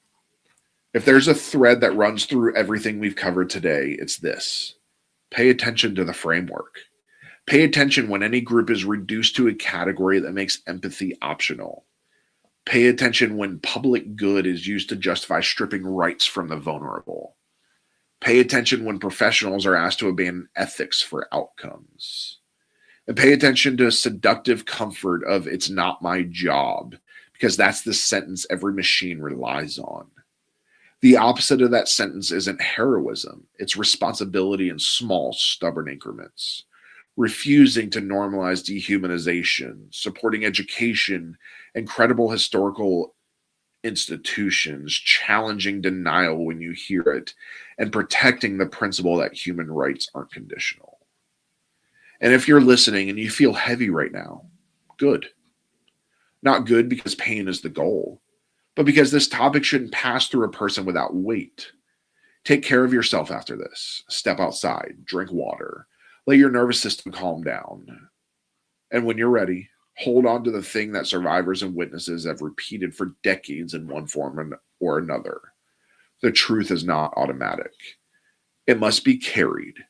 Speaker 1: if there's a thread that runs through everything we've covered today, it's this: pay attention to the framework. Pay attention when any group is reduced to a category that makes empathy optional. Pay attention when public good is used to justify stripping rights from the vulnerable. Pay attention when professionals are asked to abandon ethics for outcomes. And pay attention to seductive comfort of "it's not my job," because that's the sentence every machine relies on. The opposite of that sentence isn't heroism, it's responsibility in small, stubborn increments. Refusing to normalize dehumanization, supporting education and credible historical institutions, challenging denial when you hear it, and protecting the principle that human rights aren't conditional. And if you're listening and you feel heavy right now, good. Not good because pain is the goal, but because this topic shouldn't pass through a person without weight. Take care of yourself after this. Step outside, drink water, let your nervous system calm down. And when you're ready, hold on to the thing that survivors and witnesses have repeated for decades in one form or another. The truth is not automatic. It must be carried.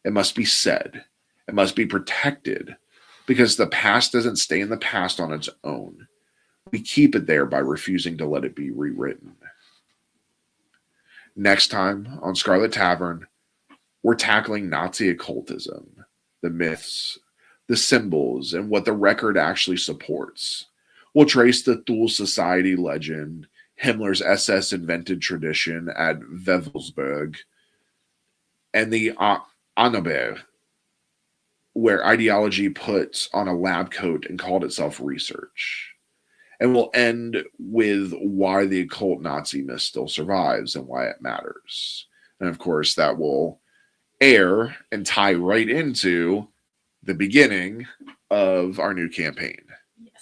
Speaker 1: It must be said. It must be protected, because the past doesn't stay in the past on its own. We keep it there by refusing to let it be rewritten. Next time on Scarlet Tavern, we're tackling Nazi occultism, the myths, the symbols, and what the record actually supports. We'll trace the Thule Society legend, Himmler's SS invented tradition at Wewelsburg, and the Annaberg, where ideology put on a lab coat and called itself research. And we'll end with why the occult Nazi myth still survives and why it matters. And of course, that will air and tie right into the beginning of our new campaign.
Speaker 2: Yes.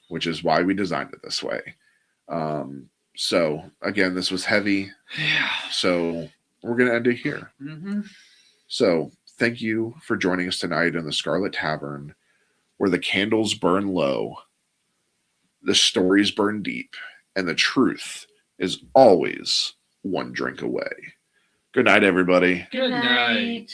Speaker 1: Which is why we designed it this way. So again, this was heavy.
Speaker 3: Yeah.
Speaker 1: So we're going to end it here.
Speaker 3: Mm-hmm.
Speaker 1: So thank you for joining us tonight in the Scarlet Tavern, where the candles burn low, the stories burn deep, and the truth is always one drink away. Good night, everybody.
Speaker 3: Good night.